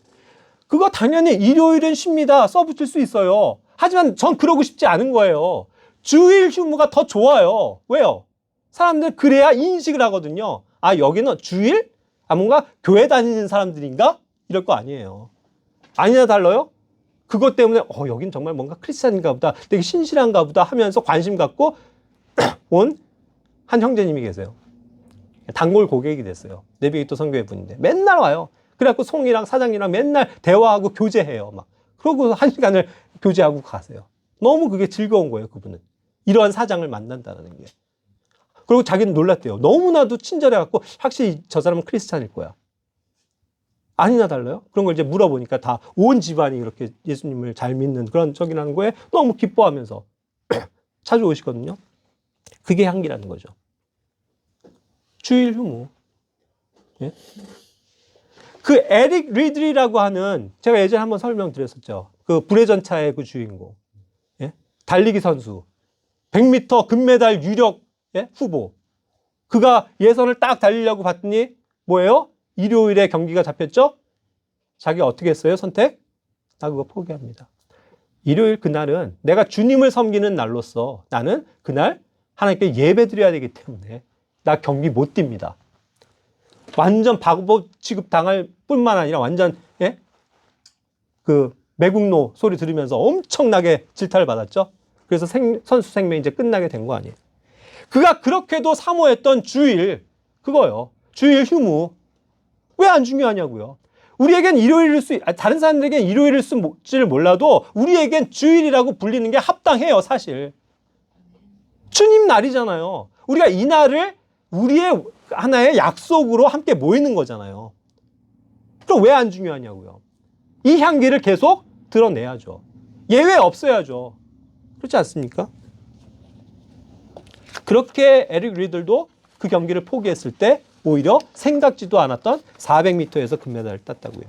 그거 당연히 일요일은 쉽니다. 써붙일 수 있어요. 하지만 전 그러고 싶지 않은 거예요. 주일 휴무가 더 좋아요. 왜요? 사람들 그래야 인식을 하거든요. 여기는 주일? 뭔가 교회 다니는 사람들인가? 이럴 거 아니에요. 아니나 달라요? 그것 때문에 여긴 정말 뭔가 크리스찬인가 보다. 되게 신실한가 보다 하면서 관심 갖고 온 한 형제님이 계세요. 단골 고객이 됐어요. 내비게이터 선교회 분인데 맨날 와요. 그래갖고 송이랑 사장님이랑 맨날 대화하고 교제해요. 막 그러고 1시간을 교제하고 가세요. 너무 그게 즐거운 거예요, 그분은. 이러한 사장을 만난다는 게. 그리고 자기는 놀랐대요. 너무나도 친절해갖고 확실히 저 사람은 크리스찬일 거야. 아니나 달라요? 그런 걸 이제 물어보니까 다 온 집안이 이렇게 예수님을 잘 믿는 그런 적이라는 거에 너무 기뻐하면서 찾아오시거든요. 그게 향기라는 거죠. 주일 휴무. 예? 그 에릭 리들이라고 하는, 제가 예전에 한번 설명드렸었죠. 그 불의 전차의 그 주인공. 예? 달리기 선수. 100m 금메달 유력 예? 후보. 그가 예선을 딱 달리려고 봤더니 뭐예요? 일요일에 경기가 잡혔죠? 자기가 어떻게 했어요? 선택? 나 그거 포기합니다. 일요일 그날은 내가 주님을 섬기는 날로서 나는 그날 하나님께 예배 드려야 되기 때문에 나 경기 못 뜁니다. 완전 바보 취급 당할 뿐만 아니라 완전 예? 그 매국노 소리 들으면서 엄청나게 질타를 받았죠. 그래서 선수 생명이 이제 끝나게 된 거 아니에요. 그가 그렇게도 사모했던 주일 그거요. 주일 휴무 왜 안 중요하냐고요. 우리에겐 일요일일 다른 사람들에겐 일요일일지를 몰라도 우리에겐 주일이라고 불리는 게 합당해요, 사실. 주님 날이잖아요. 우리가 이 날을 우리의 하나의 약속으로 함께 모이는 거잖아요. 그럼 왜 안 중요하냐고요. 이 향기를 계속 드러내야죠. 예외 없어야죠. 그렇지 않습니까? 그렇게 에릭 리들도 그 경기를 포기했을 때 오히려 생각지도 않았던 400m에서 금메달을 땄다고요.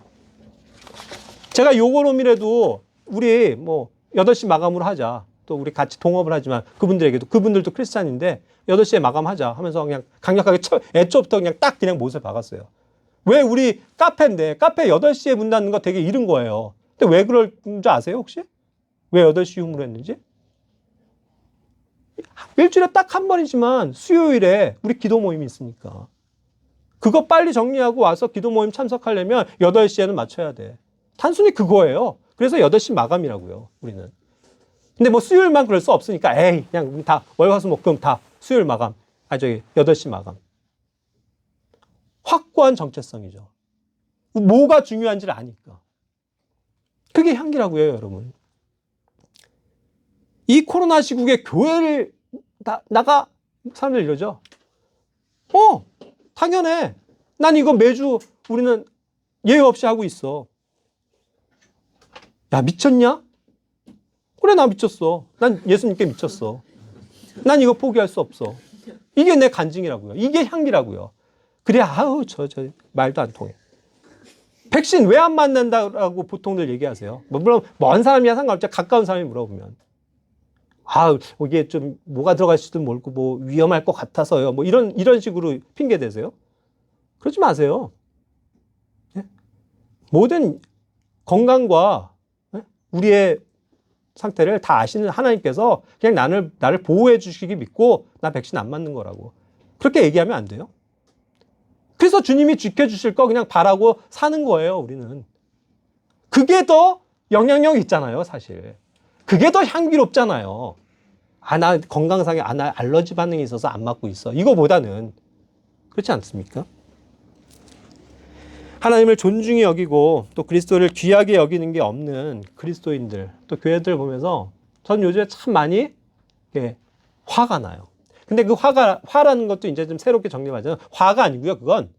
제가 요거놈이라도 우리 뭐 8시 마감으로 하자. 또 우리 같이 동업을 하지만 그분들도 크리스찬인데 8시에 마감하자 하면서 그냥 강력하게 애초부터 그냥 못을 박았어요. 왜 우리 카페인데 카페 8시에 문 닫는 거 되게 이른 거예요. 근데 왜 그럴 줄 아세요 혹시? 왜 8시 휴무를 했는지? 일주일에 딱 한 번이지만 수요일에 우리 기도 모임이 있으니까 그거 빨리 정리하고 와서 기도 모임 참석하려면 8시에는 맞춰야 돼. 단순히 그거예요. 그래서 8시 마감이라고요, 우리는. 근데 뭐 수요일만 그럴 수 없으니까 에이 그냥 우리 다 월화수목금 다 수요일 마감. 8시 마감. 확고한 정체성이죠. 뭐가 중요한지를 아니까. 그게 향기라고요, 여러분. 이 코로나 시국에 교회를 나가 사람들 이러죠. 당연해. 난 이거 매주 우리는 예외 없이 하고 있어. 야, 미쳤냐? 그래, 나 미쳤어. 난 예수님께 미쳤어. 난 이거 포기할 수 없어. 이게 내 간증이라고요. 이게 향기라고요. 그래, 저 말도 안 통해. 백신 왜 안 맞는다라고 보통들 얘기하세요. 물론 먼 사람이야 상관없죠. 가까운 사람이 물어보면. 이게 좀 뭐가 들어갈 수도 모르고 뭐 위험할 것 같아서요. 뭐 이런 식으로 핑계 대세요. 그러지 마세요. 예? 모든 건강과 우리의 상태를 다 아시는 하나님께서 그냥 나를 보호해 주시기 믿고 나 백신 안 맞는 거라고. 그렇게 얘기하면 안 돼요. 그래서 주님이 지켜주실 거 그냥 바라고 사는 거예요, 우리는. 그게 더 영향력이 있잖아요, 사실. 그게 더 향기롭잖아요. 나 건강상에 나 알러지 반응이 있어서 안 맞고 있어. 이거보다는. 그렇지 않습니까? 하나님을 존중히 여기고 또 그리스도를 귀하게 여기는 게 없는 그리스도인들, 또 교회들 보면서 전 요즘에 참 많이 화가 나요. 근데 그 화라는 것도 이제 좀 새롭게 정리하자면 화가 아니고요. 그건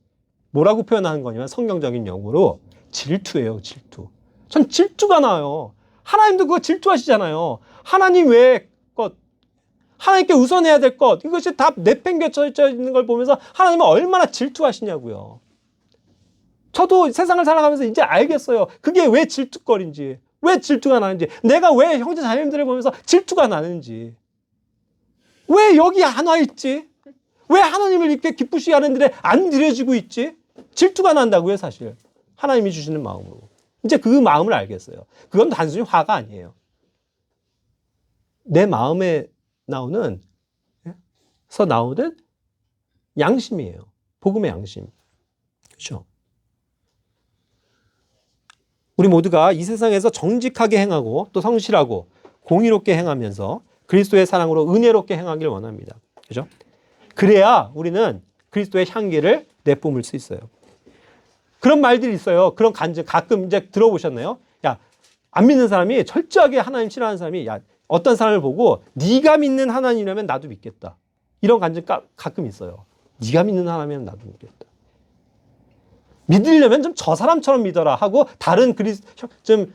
뭐라고 표현하는 거냐면 성경적인 용어로 질투예요, 질투. 전 질투가 나요. 하나님도 그거 질투하시잖아요. 하나님 외의 것, 하나님께 우선해야 될 것, 이것이 다 내팽개쳐 있는 걸 보면서 하나님은 얼마나 질투하시냐고요. 저도 세상을 살아가면서 이제 알겠어요. 그게 왜 질투거리인지, 왜 질투가 나는지, 내가 왜 형제 자매님들을 보면서 질투가 나는지, 왜 여기 안 와 있지? 왜 하나님을 이렇게 기쁘시게 하는데 안 드려지고 있지? 질투가 난다고요, 사실. 하나님이 주시는 마음으로. 이제 그 마음을 알겠어요. 그건 단순히 화가 아니에요. 내 마음에 나오는 양심이에요. 복음의 양심. 그렇죠? 우리 모두가 이 세상에서 정직하게 행하고 또 성실하고 공의롭게 행하면서 그리스도의 사랑으로 은혜롭게 행하기를 원합니다. 그렇죠? 그래야 우리는 그리스도의 향기를 내뿜을 수 있어요. 그런 말들이 있어요. 그런 간증 가끔 이제 들어보셨나요? 야, 안 믿는 사람이 철저하게 하나님 싫어하는 사람이 야, 어떤 사람을 보고 네가 믿는 하나님이라면 나도 믿겠다. 이런 감정 가끔 있어요. 네가 믿는 하나님이면 나도 믿겠다. 믿으려면 좀 저 사람처럼 믿어라 하고 다른 좀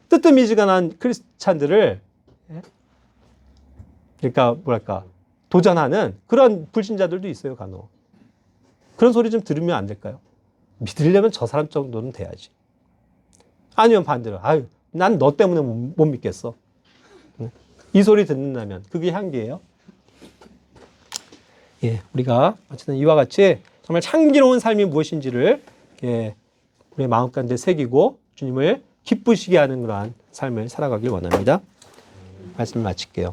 뜨뜻미지근한 크리스찬들을 그러니까 뭐랄까 도전하는 그런 불신자들도 있어요. 간혹. 그런 소리 좀 들으면 안 될까요? 믿으려면 저 사람 정도는 돼야지. 아니면 반대로 아유 난 너 때문에 못 믿겠어. 이 소리 듣는다면 그게 향기예요. 예, 우리가 어쨌든 이와 같이 정말 향기로운 삶이 무엇인지를 우리의 마음가운데 새기고 주님을 기쁘시게 하는 그러한 삶을 살아가길 원합니다. 말씀을 마칠게요.